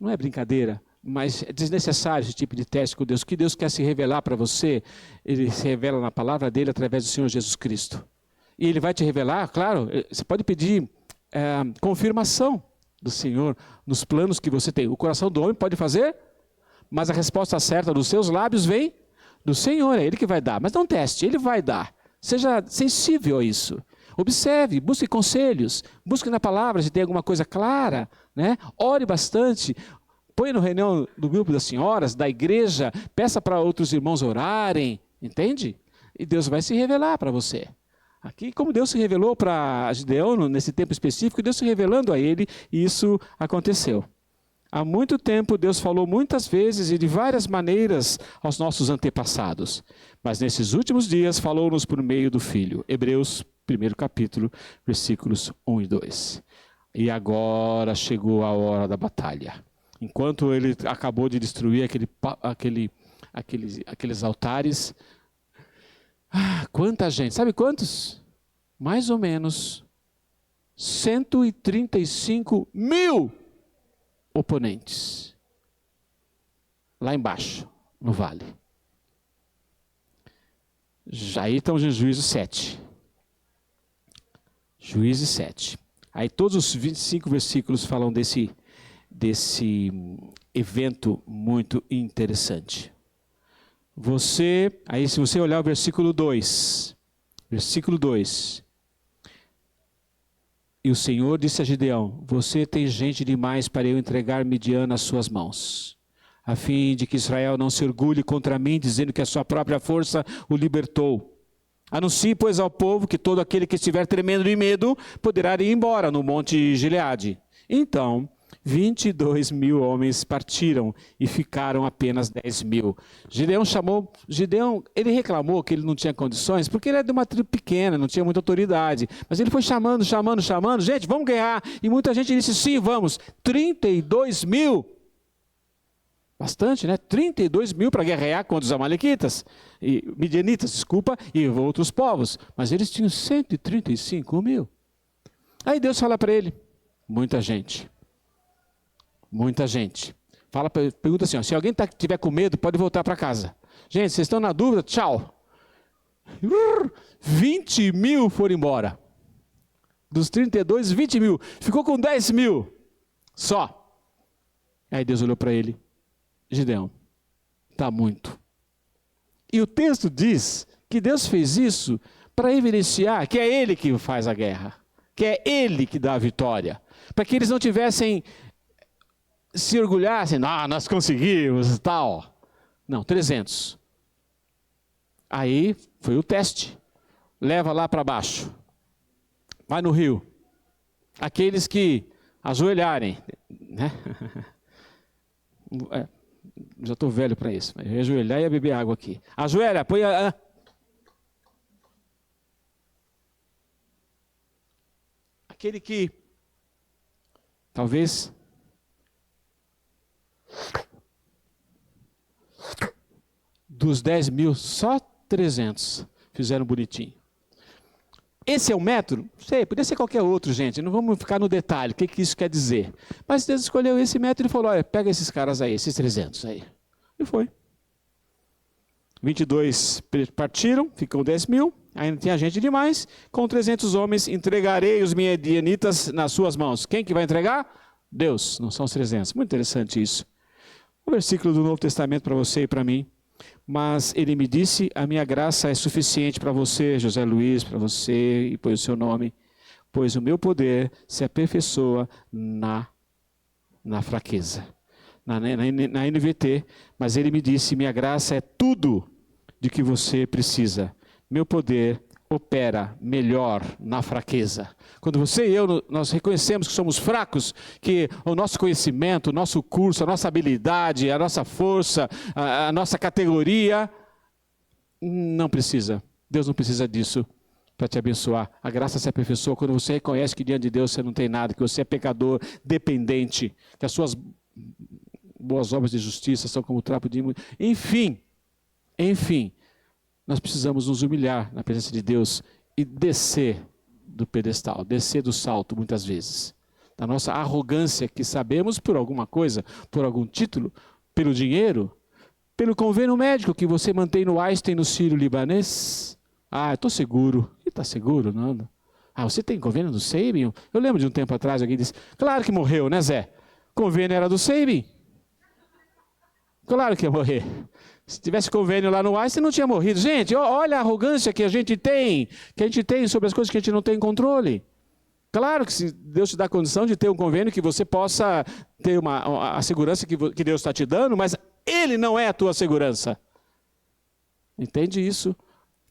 não é brincadeira, mas é desnecessário esse tipo de teste com Deus. O que Deus quer se revelar para você, Ele se revela na palavra dEle através do Senhor Jesus Cristo. E Ele vai te revelar, claro, você pode pedir confirmação do Senhor nos planos que você tem. O coração do homem pode fazer, mas a resposta certa dos seus lábios vem do Senhor, é Ele que vai dar. Mas não teste, Ele vai dar. Seja sensível a isso. Observe, busque conselhos, busque na palavra se tem alguma coisa clara, né? Ore bastante. Põe no reunião do grupo das senhoras, da igreja, peça para outros irmãos orarem, entende? E Deus vai se revelar para você. Aqui, como Deus se revelou para Gideão, nesse tempo específico, Deus se revelando a ele, e isso aconteceu. Há muito tempo, Deus falou muitas vezes e de várias maneiras aos nossos antepassados. Mas nesses últimos dias, falou-nos por meio do Filho. Hebreus, 1º capítulo, versículos 1 e 2. E agora chegou a hora da batalha. Enquanto ele acabou de destruir aqueles altares, quanta gente, sabe quantos? Mais ou menos 135 mil oponentes, lá embaixo, no vale. Aí estamos em Juízes 7. Juízes 7. Aí todos os 25 versículos falam desse evento muito interessante. Aí se você olhar o versículo 2, e o Senhor disse a Gideão, você tem gente demais para eu entregar Midian nas suas mãos, a fim de que Israel não se orgulhe contra mim, dizendo que a sua própria força o libertou. Anuncie, pois, ao povo que todo aquele que estiver tremendo de medo poderá ir embora no monte Gileade. Então 22 mil homens partiram e ficaram apenas 10 mil. Gideão, ele reclamou que ele não tinha condições, porque ele era de uma tribo pequena, não tinha muita autoridade. Mas ele foi chamando, gente, vamos ganhar. E muita gente disse, sim, vamos. 32 mil. Bastante, né? 32 mil para guerrear contra os amalequitas, midianitas, desculpa, e outros povos. Mas eles tinham 135 mil. Aí Deus fala para ele, muita gente. Pergunta assim, ó, se alguém tiver com medo, pode voltar para casa. Gente, vocês estão na dúvida? Tchau. 20 mil foram embora. Dos 32, 20 mil. Ficou com 10 mil. Só. Aí Deus olhou para ele. Gideão, está muito. E o texto diz que Deus fez isso para evidenciar que é Ele que faz a guerra. Que é Ele que dá a vitória. Para que eles não tivessem... se orgulhassem, nós conseguimos e tal. Não, 300. Aí foi o teste. Leva lá para baixo. Vai no rio. Aqueles que ajoelharem, né? Já estou velho para isso. Mas ajoelhar e beber água aqui. Ajoelha, põe a... Aquele que talvez... Dos 10 mil, só 300 fizeram bonitinho. Esse é o método? Sei, podia ser qualquer outro, gente. Não vamos ficar no detalhe, o que isso quer dizer. Mas Deus escolheu esse método e falou, olha, pega esses caras aí, esses 300 aí. E foi. 22 partiram, ficam 10 mil. Ainda tinha gente demais. Com 300 homens, entregarei os midianitas nas suas mãos. Quem que vai entregar? Deus, não são os 300. Muito interessante isso. Um versículo do Novo Testamento para você e para mim. Mas ele me disse, a minha graça é suficiente para você, José Luiz, para você, e põe o seu nome, pois o meu poder se aperfeiçoa na fraqueza. Na NVT, mas ele me disse, minha graça é tudo de que você precisa. Meu poder opera melhor na fraqueza. Quando você e eu, nós reconhecemos que somos fracos, que o nosso conhecimento, o nosso curso, a nossa habilidade, a nossa força, a nossa categoria, não precisa. Deus não precisa disso para te abençoar. A graça se aperfeiçoa quando você reconhece que diante de Deus você não tem nada, que você é pecador, dependente, que as suas boas obras de justiça são como trapo de imundo. Enfim, nós precisamos nos humilhar na presença de Deus e descer do pedestal, descer do salto muitas vezes. Da nossa arrogância que sabemos por alguma coisa, por algum título, pelo dinheiro, pelo convênio médico que você mantém no Einstein, no Sírio-Libanês. Ah, eu estou seguro. E está seguro, não? Ah, você tem convênio do Sabin? Eu lembro de um tempo atrás, alguém disse, claro que morreu, né, Zé? Convênio era do Sabin. Claro que ia morrer. Se tivesse convênio lá no Einstein, não tinha morrido. Gente, olha a arrogância que a gente tem sobre as coisas que a gente não tem controle. Claro que se Deus te dá condição de ter um convênio que você possa ter a segurança que Deus está te dando, mas Ele não é a tua segurança. Entende isso?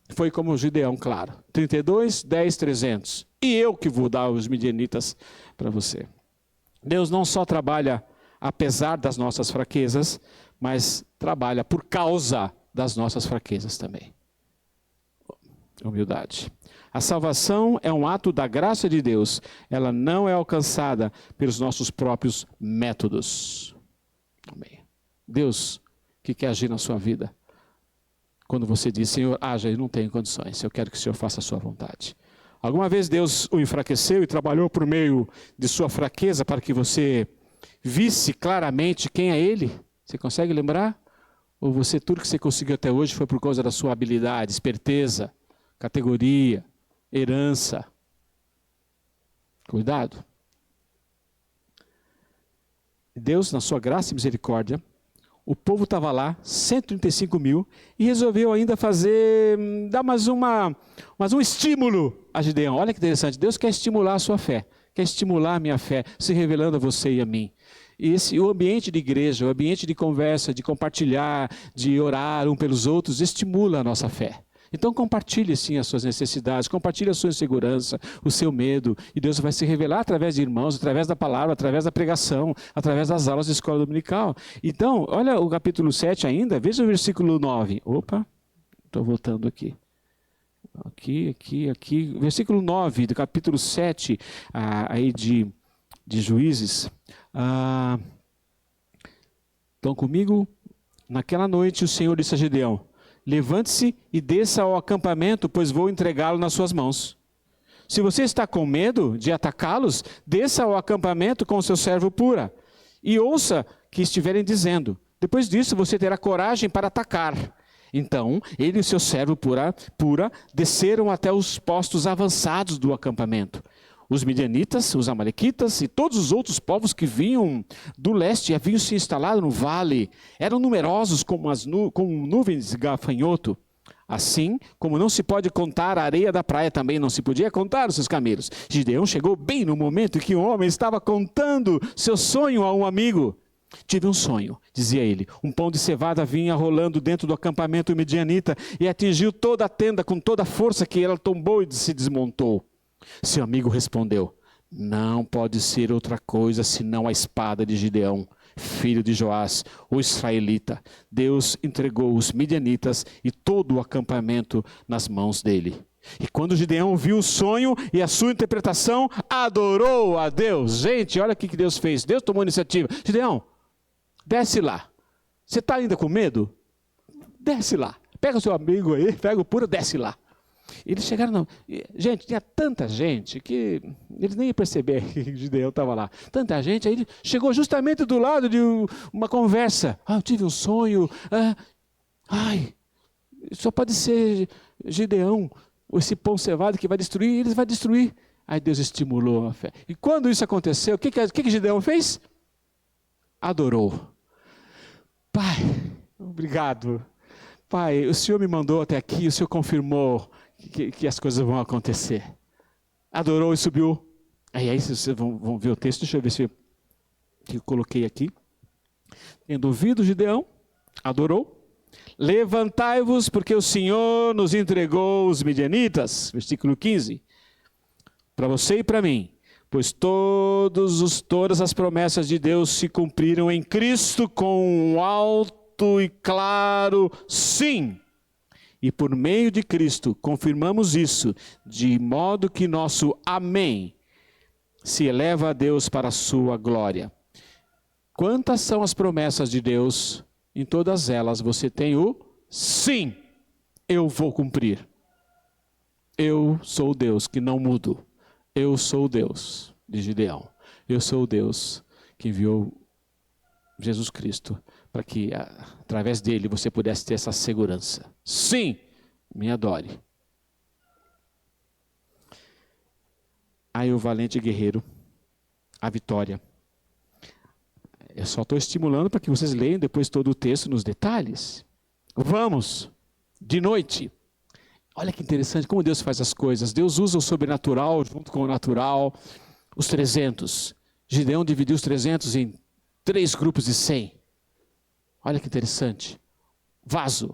Foi como o Gideão, claro. 32, 10, 300. E eu que vou dar os midianitas para você. Deus não só trabalha apesar das nossas fraquezas, mas trabalha por causa das nossas fraquezas também. Humildade. A salvação é um ato da graça de Deus. Ela não é alcançada pelos nossos próprios métodos. Amém. Deus que quer agir na sua vida. Quando você diz, Senhor, haja, eu não tenho condições. Eu quero que o Senhor faça a sua vontade. Alguma vez Deus o enfraqueceu e trabalhou por meio de sua fraqueza para que você visse claramente quem é Ele? Você consegue lembrar? Ou você, tudo que você conseguiu até hoje foi por causa da sua habilidade, esperteza, categoria, herança? Cuidado. Deus, na sua graça e misericórdia, o povo estava lá, 135 mil, e resolveu ainda dar mais um estímulo a Gideão. Olha que interessante, Deus quer estimular a sua fé, quer estimular a minha fé, se revelando a você e a mim. E o ambiente de igreja, o ambiente de conversa, de compartilhar, de orar um pelos outros, estimula a nossa fé. Então compartilhe sim as suas necessidades, compartilhe a sua insegurança, o seu medo, e Deus vai se revelar através de irmãos, através da palavra, através da pregação, através das aulas de escola dominical. Então, olha o capítulo 7 ainda, veja o versículo 9. Opa, estou voltando aqui. Aqui. Versículo 9 do capítulo 7 aí de Juízes. Estão comigo? Naquela noite o Senhor disse a Gideão, levante-se e desça ao acampamento, pois vou entregá-lo nas suas mãos. Se você está com medo de atacá-los, desça ao acampamento com o seu servo Pura, e ouça que estiverem dizendo. Depois disso você terá coragem para atacar. Então, ele e o seu servo Pura desceram até os postos avançados do acampamento. Os midianitas, os amalequitas e todos os outros povos que vinham do leste e haviam se instalado no vale, eram numerosos como nuvens de gafanhoto. Assim, como não se pode contar a areia da praia, também não se podia contar os seus camelos. Gideão chegou bem no momento em que um homem estava contando seu sonho a um amigo. Tive um sonho, dizia ele. Um pão de cevada vinha rolando dentro do acampamento midianita e atingiu toda a tenda com toda a força que ela tombou e se desmontou. Seu amigo respondeu, não pode ser outra coisa senão a espada de Gideão, filho de Joás, o israelita. Deus entregou os midianitas e todo o acampamento nas mãos dele. E quando Gideão viu o sonho e a sua interpretação, adorou a Deus. Gente, olha o que Deus fez. Deus tomou iniciativa. Gideão, desce lá. Você está ainda com medo? Desce lá. Pega o seu amigo aí, pega o Pura, desce lá. Eles chegaram, gente, tinha tanta gente que eles nem iam perceber que Gideão estava lá. Tanta gente, aí ele chegou justamente do lado de uma conversa. Eu tive um sonho. Só pode ser Gideão, esse pão cevado que vai destruir, eles vão destruir. Aí Deus estimulou a fé. E quando isso aconteceu, o que Gideão fez? Adorou. Pai, obrigado. Pai, o Senhor me mandou até aqui, o Senhor confirmou que as coisas vão acontecer. Adorou e subiu. Aí vocês vão ver o texto, deixa eu ver se eu coloquei aqui. Tendo ouvido Gideão, adorou. Levantai-vos, porque o Senhor nos entregou os midianitas. Versículo 15. Para você e para mim. Pois todas as promessas de Deus se cumpriram em Cristo com um alto e claro sim. E por meio de Cristo confirmamos isso, de modo que nosso amém se eleva a Deus para a sua glória. Quantas são as promessas de Deus? Em todas elas você tem o sim, eu vou cumprir. Eu sou o Deus que não mudo. Eu sou o Deus de Gideão. Eu sou o Deus que enviou Jesus Cristo para que através dele você pudesse ter essa segurança. Sim, me adore. Aí o valente guerreiro, a vitória. Eu só estou estimulando para que vocês leiam depois todo o texto nos detalhes. Vamos, de noite. Olha que interessante como Deus faz as coisas. Deus usa o sobrenatural junto com o natural. Os 300. Gideão dividiu os 300 em 3 grupos de 100. Olha que interessante. Vaso,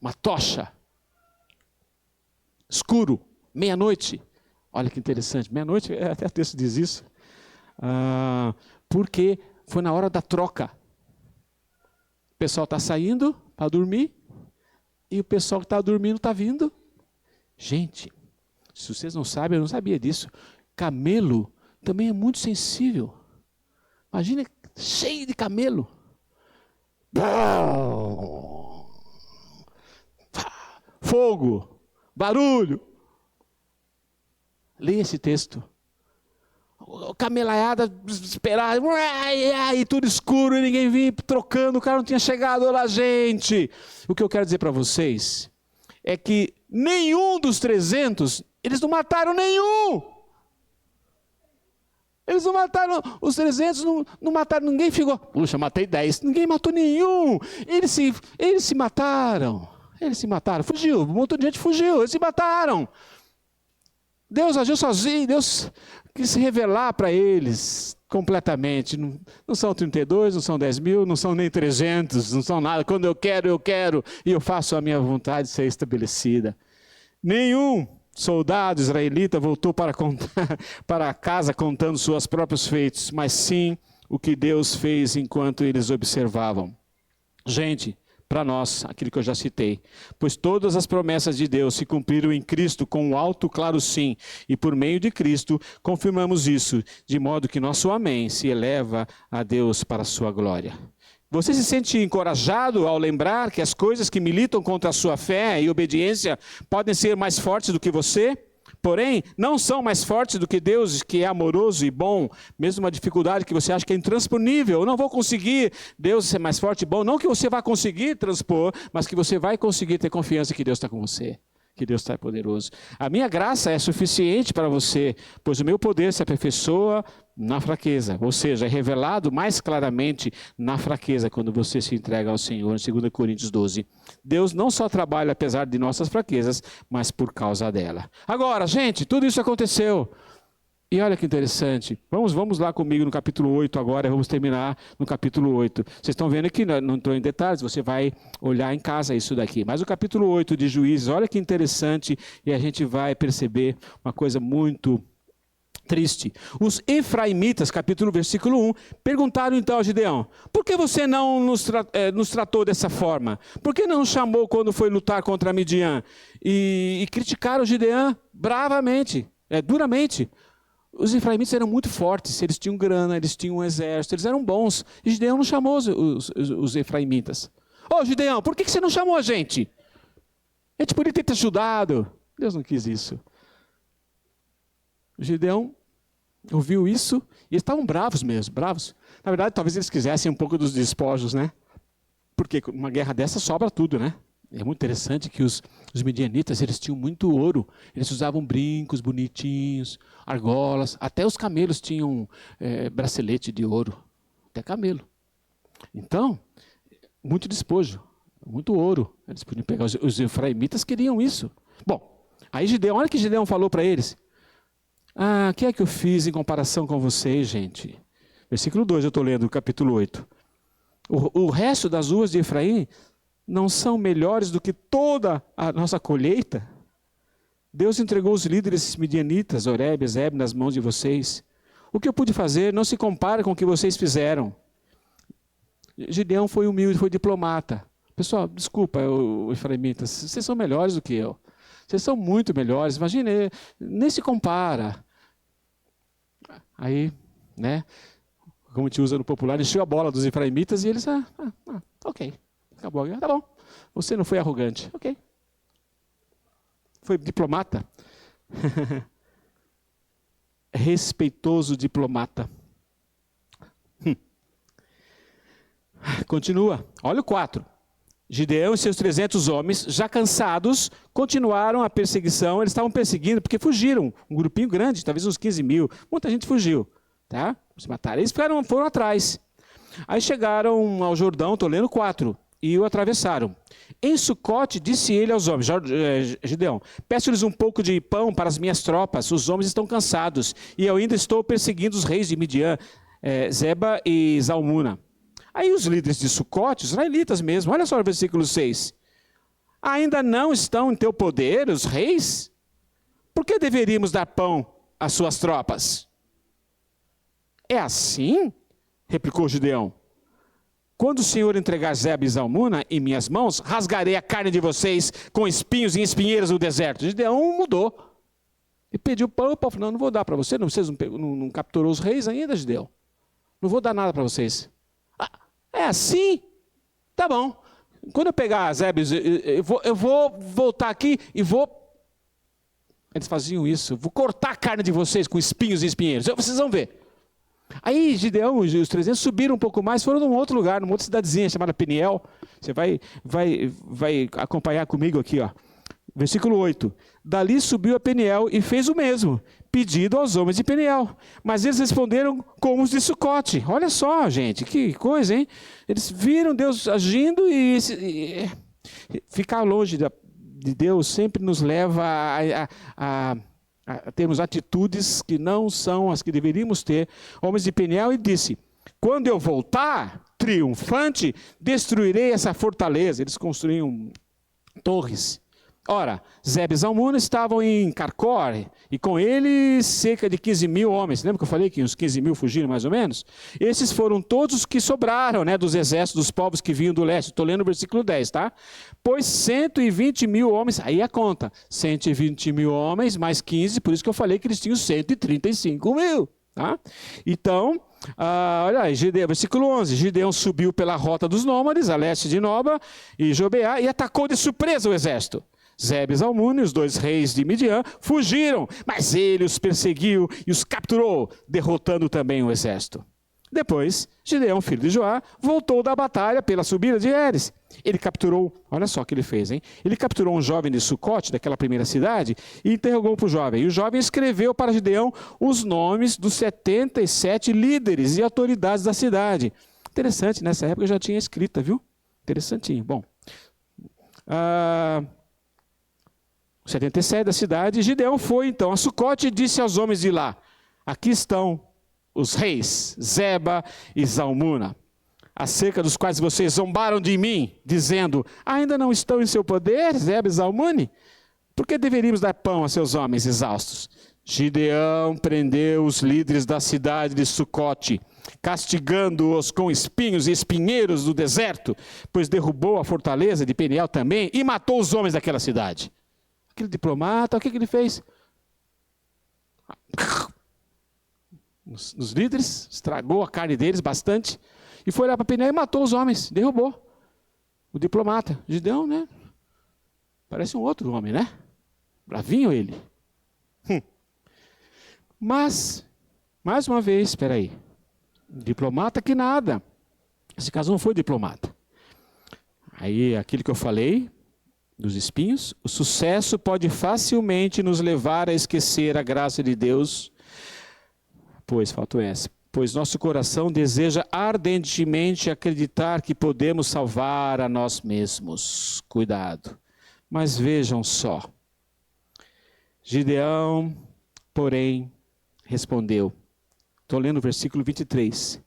uma tocha. Escuro, meia-noite. Olha que interessante. Meia-noite, até o texto diz isso. Porque foi na hora da troca. O pessoal está saindo para dormir. E o pessoal que está dormindo está vindo. Gente, se vocês não sabem, eu não sabia disso. Camelo também é muito sensível. Imagina, cheio de camelo. Fogo, barulho. Leia esse texto. Camelaiada, desesperada, e tudo escuro, e ninguém vinha trocando, o cara não tinha chegado lá, gente. O que eu quero dizer para vocês é que nenhum dos 300, eles não mataram nenhum. Eles não mataram, os 300 não mataram, ninguém ficou, puxa, matei 10, ninguém matou nenhum. Eles se mataram, fugiu, um montão de gente fugiu, eles se mataram. Deus agiu sozinho, Deus quis se revelar para eles completamente. Não são 32, não são 10 mil, não são nem 300, não são nada. Quando eu quero, e eu faço a minha vontade ser estabelecida. Nenhum soldado israelita voltou para casa contando seus próprios feitos, mas sim o que Deus fez enquanto eles observavam. Gente, para nós, aquilo que eu já citei, pois todas as promessas de Deus se cumpriram em Cristo com um alto claro sim, e por meio de Cristo confirmamos isso, de modo que nosso amém se eleva a Deus para a sua glória. Você se sente encorajado ao lembrar que as coisas que militam contra a sua fé e obediência podem ser mais fortes do que você? Porém, não são mais fortes do que Deus, que é amoroso e bom, mesmo uma dificuldade que você acha que é intransponível. Eu não vou conseguir Deus ser mais forte e bom, não que você vai conseguir transpor, mas que você vai conseguir ter confiança que Deus está com você, que Deus está poderoso. A minha graça é suficiente para você, pois o meu poder se aperfeiçoa na fraqueza, ou seja, é revelado mais claramente na fraqueza, quando você se entrega ao Senhor, em 2 Coríntios 12. Deus não só trabalha apesar de nossas fraquezas, mas por causa dela. Agora, gente, tudo isso aconteceu. E olha que interessante, vamos lá comigo no capítulo 8 agora, vamos terminar no capítulo 8. Vocês estão vendo aqui, não estou em detalhes, você vai olhar em casa isso daqui. Mas o capítulo 8 de Juízes, olha que interessante, e a gente vai perceber uma coisa muito triste. Os efraimitas, versículo 1, perguntaram então a Gideão: por que você não nos tratou dessa forma? Por que não nos chamou quando foi lutar contra Midian? E criticaram Gideão bravamente, duramente. Os efraimitas eram muito fortes, eles tinham grana, eles tinham um exército, eles eram bons. E Gideão não chamou os efraimitas. Ô Gideão, por que você não chamou a gente? A gente poderia ter te ajudado. Deus não quis isso. O Gideão ouviu isso e eles estavam bravos mesmo, bravos. Na verdade, talvez eles quisessem um pouco dos despojos, né? Porque uma guerra dessa sobra tudo, né? É muito interessante que os midianitas, eles tinham muito ouro. Eles usavam brincos bonitinhos, argolas. Até os camelos tinham bracelete de ouro. Até camelo. Então, muito despojo, muito ouro. Eles podiam pegar. Os efraimitas queriam isso. Bom, aí Gideão, olha o que Gideão falou para eles. O que é que eu fiz em comparação com vocês, gente? Versículo 2, eu estou lendo, do capítulo 8. O resto das uvas de Efraim não são melhores do que toda a nossa colheita? Deus entregou os líderes midianitas, Oreb e Zeb, nas mãos de vocês. O que eu pude fazer não se compara com o que vocês fizeram. Gideão foi humilde, foi diplomata. Pessoal, desculpa, efraimitas, vocês são melhores do que eu. Vocês são muito melhores, imagine, nem se compara. Aí, né, como a gente usa no popular, encheu a bola dos efraimitas e eles, ok, acabou, tá bom, você não foi arrogante, ok. Foi diplomata. Respeitoso diplomata. Continua, olha o 4. Gideão e seus 300 homens, já cansados, continuaram a perseguição. Eles estavam perseguindo porque fugiram. Um grupinho grande, talvez uns 15 mil. Muita gente fugiu. Tá? Se mataram. Eles foram atrás. Aí chegaram ao Jordão, estou lendo 4, e o atravessaram. Em Sucote, disse ele aos homens, Gideão, peço-lhes um pouco de pão para as minhas tropas. Os homens estão cansados. E eu ainda estou perseguindo os reis de Midian, Zeba e Zalmuna. Aí os líderes de Sucote, os israelitas mesmo, olha só o versículo 6. Ainda não estão em teu poder os reis? Por que deveríamos dar pão às suas tropas? É assim? Replicou Gideão. Quando o Senhor entregar Zeba e Zalmuna em minhas mãos, rasgarei a carne de vocês com espinhos e espinheiras no deserto. Gideão mudou. E pediu pão, o povo falou, não vou dar para você, vocês não capturou os reis ainda, Gideão. Não vou dar nada para vocês. É assim? Tá bom. Quando eu pegar Zeb, eu vou voltar aqui e vou... Eles faziam isso. Vou cortar a carne de vocês com espinhos e espinheiros. Vocês vão ver. Aí Gideão e os 300 subiram um pouco mais, foram num outro lugar, numa outra cidadezinha chamada Peniel. Você vai acompanhar comigo aqui, ó. Versículo 8. Dali subiu a Peniel e fez o mesmo, pedido aos homens de Peniel. Mas eles responderam como os de Sucote. Olha só, gente, que coisa, hein? Eles viram Deus agindo e ficar longe de Deus sempre nos leva a termos atitudes que não são as que deveríamos ter. Homens de Peniel, e disse, quando eu voltar, triunfante, destruirei essa fortaleza. Eles construíam torres. Ora, Zeba e Zalmuna estavam em Carcor, e com eles cerca de 15 mil homens. Lembra que eu falei que uns 15 mil fugiram mais ou menos? Esses foram todos os que sobraram, né, dos exércitos dos povos que vinham do leste. Estou lendo o versículo 10, tá? Pois 120 mil homens, aí a conta, 120 mil homens mais 15, por isso que eu falei que eles tinham 135 mil. Tá? Então, olha aí, versículo 11, Gideão subiu pela rota dos nômades, a leste de Noba e Jobeá, e atacou de surpresa o exército. Zeba e Zalmuna, os 2 reis de Midian, fugiram, mas ele os perseguiu e os capturou, derrotando também o exército. Depois, Gideão, filho de Joá, voltou da batalha pela subida de Heres. Ele capturou, olha só o que ele fez, hein? Ele capturou um jovem de Sucote, daquela primeira cidade, e interrogou para o jovem. E o jovem escreveu para Gideão os nomes dos 77 líderes e autoridades da cidade. Interessante, nessa época já tinha escrita, viu? Interessantinho. Bom, 77 da cidade, Gideão foi então a Sucote e disse aos homens de lá, aqui estão os reis, Zeba e Zalmuna, acerca dos quais vocês zombaram de mim, dizendo, ainda não estão em seu poder, Zeba e Zalmuna? Por que deveríamos dar pão a seus homens exaustos? Gideão prendeu os líderes da cidade de Sucote, castigando-os com espinhos e espinheiros do deserto, pois derrubou a fortaleza de Peniel também e matou os homens daquela cidade. Aquele diplomata, o que ele fez? Nos líderes, estragou a carne deles bastante, e foi lá para Peniel e matou os homens, derrubou. O diplomata, Gideão, né? Parece um outro homem, né? Bravinho ele. Mas, mais uma vez, espera aí, diplomata que nada. Esse caso não foi diplomata. Aí, aquilo que eu falei, dos espinhos, o sucesso pode facilmente nos levar a esquecer a graça de Deus. Pois nosso coração deseja ardentemente acreditar que podemos salvar a nós mesmos. Cuidado. Mas vejam só. Gideão, porém, respondeu. Estou lendo o versículo 23.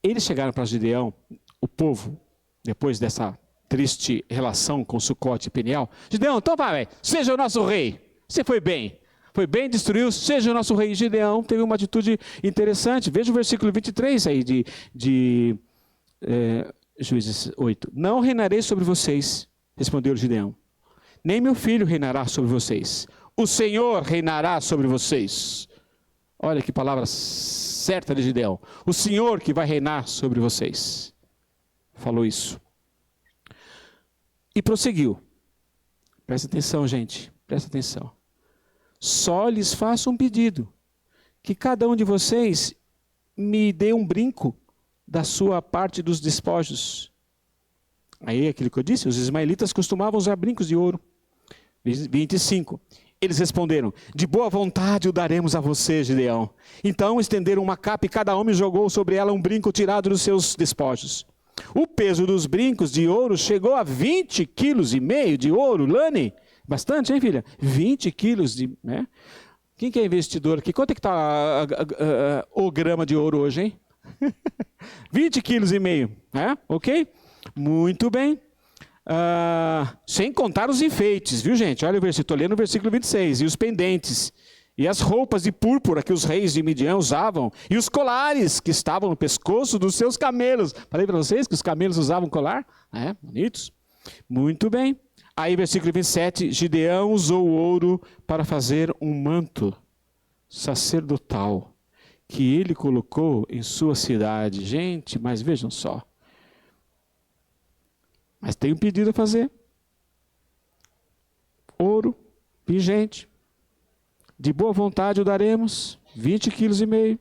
Eles chegaram para Gideão, o povo, depois dessa triste relação com Sucote e Peniel. Gideão, então vai, seja o nosso rei. Você foi bem, destruiu, seja o nosso rei. Gideão teve uma atitude interessante. Veja o versículo 23 aí de Juízes 8. Não reinarei sobre vocês, respondeu Gideão. Nem meu filho reinará sobre vocês. O Senhor reinará sobre vocês. Olha que palavra certa de Gideão. O Senhor que vai reinar sobre vocês. Falou isso. E prosseguiu. Presta atenção, gente. Presta atenção. Só lhes faço um pedido. Que cada um de vocês me dê um brinco da sua parte dos despojos. Aí aquilo que eu disse, os ismaelitas costumavam usar brincos de ouro. 25. Eles responderam, de boa vontade o daremos a você, Gideão. Então estenderam uma capa e cada homem jogou sobre ela um brinco tirado dos seus despojos. O peso dos brincos de ouro chegou a 20,5 kg de ouro, Lani. Bastante, hein, filha? 20 quilos de... Né? Quem que é investidor aqui? Quanto é que está o grama de ouro hoje, hein? 20,5 kg, né? Ok? Muito bem. Sem contar os enfeites, viu, gente? Olha o versículo, estou lendo o versículo 26. E os pendentes, e as roupas de púrpura que os reis de Midian usavam, e os colares que estavam no pescoço dos seus camelos. Falei para vocês que os camelos usavam colar? Bonitos. Muito bem. Aí, versículo 27, Gideão usou o ouro para fazer um manto sacerdotal, que ele colocou em sua cidade. Gente, mas vejam só. Mas tem um pedido a fazer. Ouro, pingente. De boa vontade o daremos, 20,5 kg.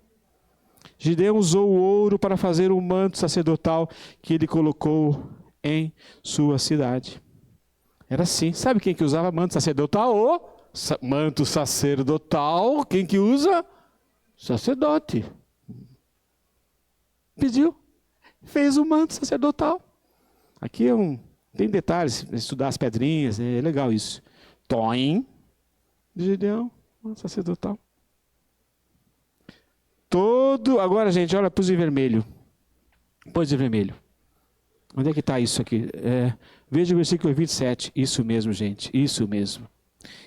Gideão usou o ouro para fazer um manto sacerdotal que ele colocou em sua cidade. Era assim. Sabe quem que usava manto sacerdotal? Manto sacerdotal, quem que usa? Sacerdote. Pediu. Fez o manto sacerdotal. Aqui tem detalhes, estudar as pedrinhas, é legal isso. Toim, de Gideão, sacerdotal. Agora, gente, olha, pus em vermelho. Pôs em vermelho. Onde é que está isso aqui? Veja o versículo 27. Isso mesmo, gente, isso mesmo.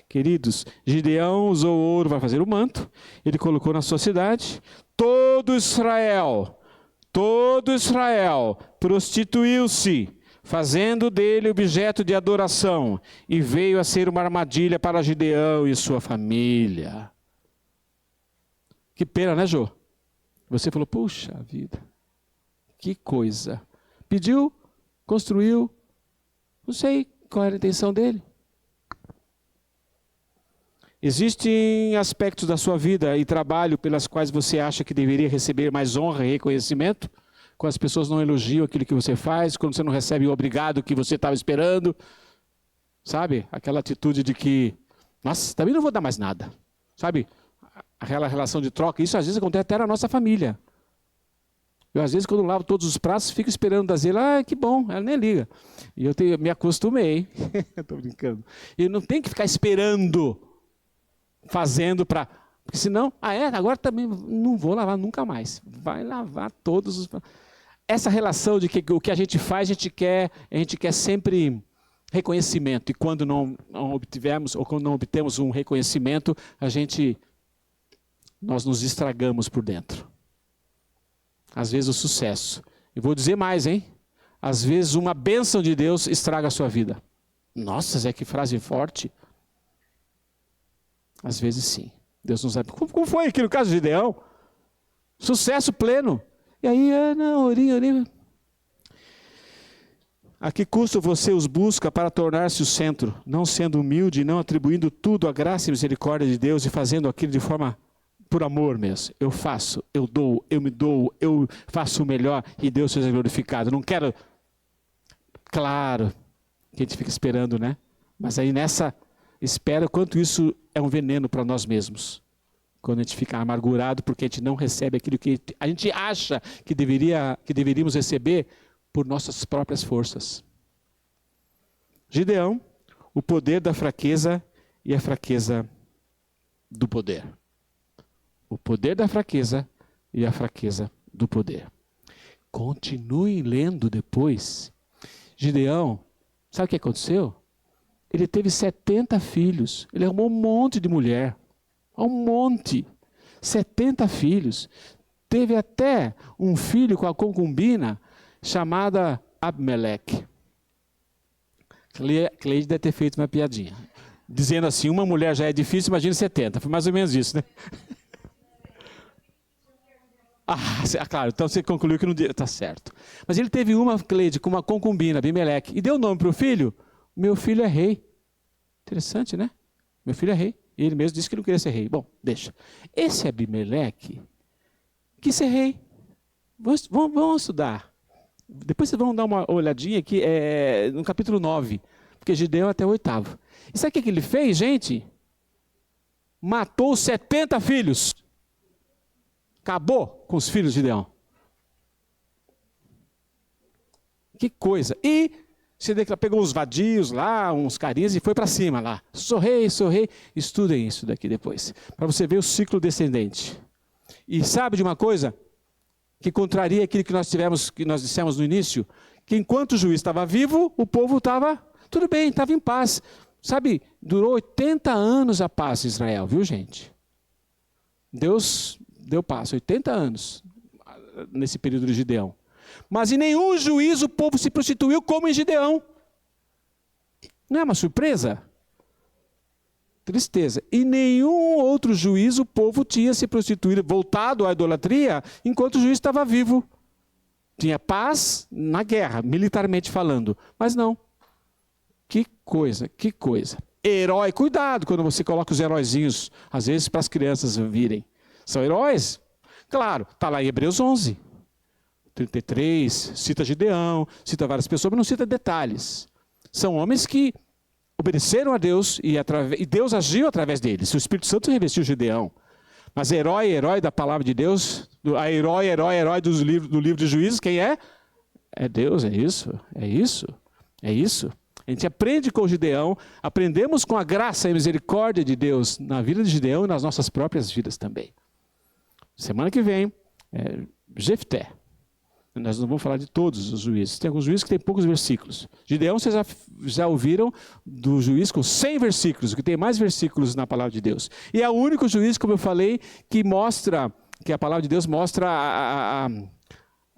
Queridos, Gideão usou ouro para fazer o manto, ele colocou na sua cidade. Todo Israel prostituiu-se, fazendo dele objeto de adoração, e veio a ser uma armadilha para Gideão e sua família. Que pena, né, Jô? Você falou, puxa vida, que coisa. Pediu, construiu, não sei qual era a intenção dele. Existem aspectos da sua vida e trabalho pelas quais você acha que deveria receber mais honra e reconhecimento, quando as pessoas não elogiam aquilo que você faz, quando você não recebe o obrigado que você estava esperando, sabe? Aquela atitude de que, nossa, também não vou dar mais nada, sabe? Aquela relação de troca, isso às vezes acontece até na nossa família. Eu às vezes quando lavo todos os pratos, fico esperando da Zela, que bom, ela nem liga. E eu me acostumei, estou brincando. E não tem que ficar esperando, fazendo para... Porque senão, agora também não vou lavar nunca mais. Vai lavar todos os... Essa relação de que o que a gente faz, a gente quer sempre reconhecimento. E quando não obtivemos, ou quando não obtemos um reconhecimento, nós nos estragamos por dentro. Às vezes o sucesso. E vou dizer mais, hein? Às vezes uma bênção de Deus estraga a sua vida. Nossa, Zé, que frase forte. Às vezes sim. Deus não sabe. Como foi aqui no caso de Gideão? Sucesso pleno. E aí, orinho. A que custo você os busca para tornar-se o centro, não sendo humilde, não atribuindo tudo à graça e misericórdia de Deus e fazendo aquilo de forma por amor mesmo. Eu faço, eu dou, eu me dou, eu faço o melhor e Deus seja glorificado. Não quero... Claro, que a gente fica esperando, né? Mas aí nessa espera, quanto isso é um veneno para nós mesmos. Quando a gente fica amargurado porque a gente não recebe aquilo que a gente acha que deveríamos receber por nossas próprias forças. Gideão, o poder da fraqueza e a fraqueza do poder. O poder da fraqueza e a fraqueza do poder. Continuem lendo depois. Gideão, sabe o que aconteceu? Ele teve 70 filhos. Ele arrumou um monte de mulher. Um monte. 70 filhos. Teve até um filho com a concubina chamada Abimeleque. Cleide deve ter feito uma piadinha. Dizendo assim, uma mulher já é difícil, imagina 70. Foi mais ou menos isso, né? Claro, então você concluiu que não deu. Tá certo. Mas ele teve uma, Cleide, com uma concubina, Abimeleque, e deu o nome para o filho. Meu filho é rei. Interessante, né? Meu filho é rei. E ele mesmo disse que não queria ser rei. Bom, deixa. Esse Abimeleque quis ser rei. Vamos estudar. Depois vocês vão dar uma olhadinha aqui no capítulo 9. Porque Gideão até o 8º. E sabe o que ele fez, gente? Matou 70 filhos. Acabou com os filhos de Gideão. Que coisa. E pegou uns vadios lá, uns carinhas e foi para cima lá. Sou rei. Estudem isso daqui depois. Para você ver o ciclo descendente. E sabe de uma coisa? Que contraria aquilo que nós dissemos no início? Que enquanto o juiz estava vivo, o povo estava tudo bem, estava em paz. Sabe, durou 80 anos a paz em Israel, viu gente? Deus deu paz, 80 anos nesse período de Gideão. Mas em nenhum juízo o povo se prostituiu como em Gideão. Não é uma surpresa? Tristeza. Em nenhum outro juízo o povo tinha se prostituído, voltado à idolatria, enquanto o juiz estava vivo. Tinha paz na guerra, militarmente falando. Mas não. Que coisa, que coisa. Herói, cuidado quando você coloca os heróizinhos, às vezes para as crianças virem. São heróis? Claro, está lá em Hebreus 11. 33, cita Gideão, cita várias pessoas, mas não cita detalhes. São homens que obedeceram a Deus e Deus agiu através deles. O Espírito Santo revestiu Gideão. Mas herói da palavra de Deus, herói do livro de Juízes, quem é? É Deus, é isso. A gente aprende com Gideão, aprendemos com a graça e a misericórdia de Deus na vida de Gideão e nas nossas próprias vidas também. Semana que vem, Jefté. Nós não vamos falar de todos os juízes. Tem alguns juízes que têm poucos versículos. Gideão, vocês já ouviram do juiz com 100 versículos, que tem mais versículos na palavra de Deus. E é o único juiz, como eu falei, que a palavra de Deus mostra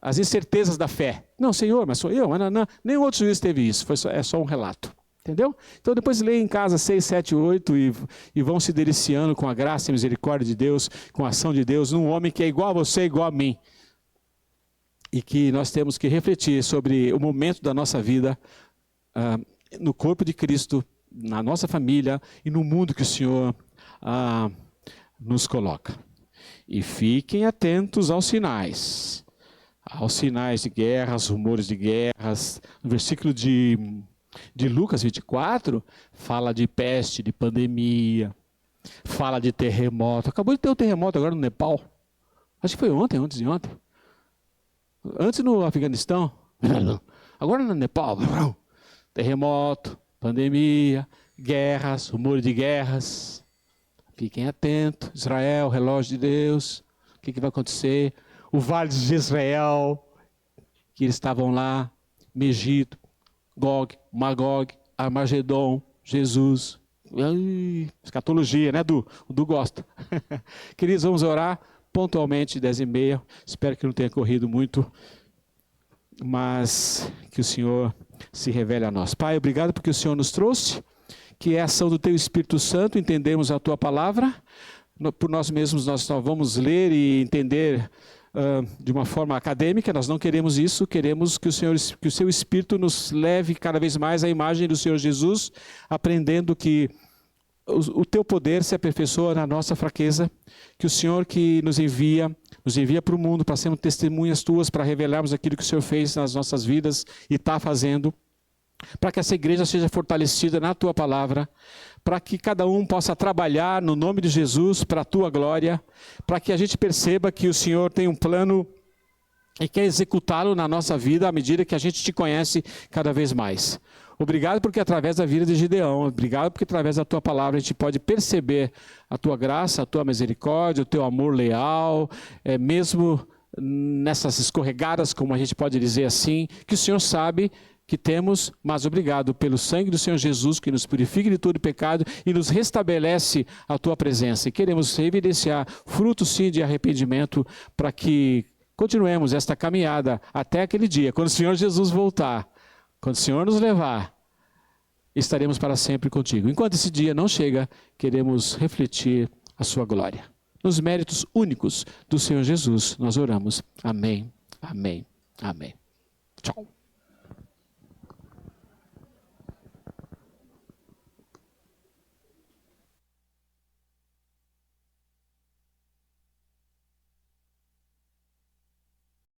as incertezas da fé. Não, Senhor, mas sou eu. Não, nenhum outro juiz teve isso. É só um relato. Entendeu? Então depois leia em casa 6, 7, 8 e vão se deliciando com a graça e a misericórdia de Deus, com a ação de Deus, num homem que é igual a você, igual a mim. E que nós temos que refletir sobre o momento da nossa vida no corpo de Cristo, na nossa família e no mundo que o Senhor nos coloca. E fiquem atentos aos sinais de guerras, rumores de guerras. No versículo de Lucas 24, fala de peste, de pandemia, fala de terremoto. Acabou de ter um terremoto agora no Nepal. Acho que foi antes de ontem. Antes no Afeganistão, agora no Nepal, terremoto, pandemia, guerras, rumores de guerras. Fiquem atentos. Israel, relógio de Deus, o que vai acontecer? O vale de Jezreel, que eles estavam lá, Megiddo, Gog, Magog, Armagedon, Jesus. Escatologia, né, Du? O Du gosta. Queridos, vamos orar pontualmente, 10h30. Espero que não tenha corrido muito, mas que o Senhor se revele a nós. Pai, obrigado porque o Senhor nos trouxe, que é a ação do Teu Espírito Santo, entendemos a Tua palavra. Por nós mesmos nós só vamos ler e entender de uma forma acadêmica. Nós não queremos isso, queremos que o Seu Espírito nos leve cada vez mais à imagem do Senhor Jesus, aprendendo que o Teu poder se aperfeiçoa na nossa fraqueza, que o Senhor que nos envia para o mundo, para sermos testemunhas Tuas, para revelarmos aquilo que o Senhor fez nas nossas vidas e está fazendo. para que essa igreja seja fortalecida na tua palavra, para que cada um possa trabalhar no nome de Jesus para a tua glória, para que a gente perceba que o Senhor tem um plano e quer executá-lo na nossa vida à medida que a gente te conhece cada vez mais. Obrigado porque através da vida de Gideão, obrigado porque através da tua palavra a gente pode perceber a tua graça, a tua misericórdia, o teu amor leal, mesmo nessas escorregadas, como a gente pode dizer assim, que o Senhor sabe que temos, mas obrigado pelo sangue do Senhor Jesus que nos purifica de todo pecado e nos restabelece a tua presença. E queremos evidenciar frutos sim de arrependimento para que continuemos esta caminhada até aquele dia, quando o Senhor Jesus voltar, quando o Senhor nos levar, estaremos para sempre contigo. Enquanto esse dia não chega, queremos refletir a sua glória. Nos méritos únicos do Senhor Jesus, nós oramos. Amém, amém, amém. Tchau.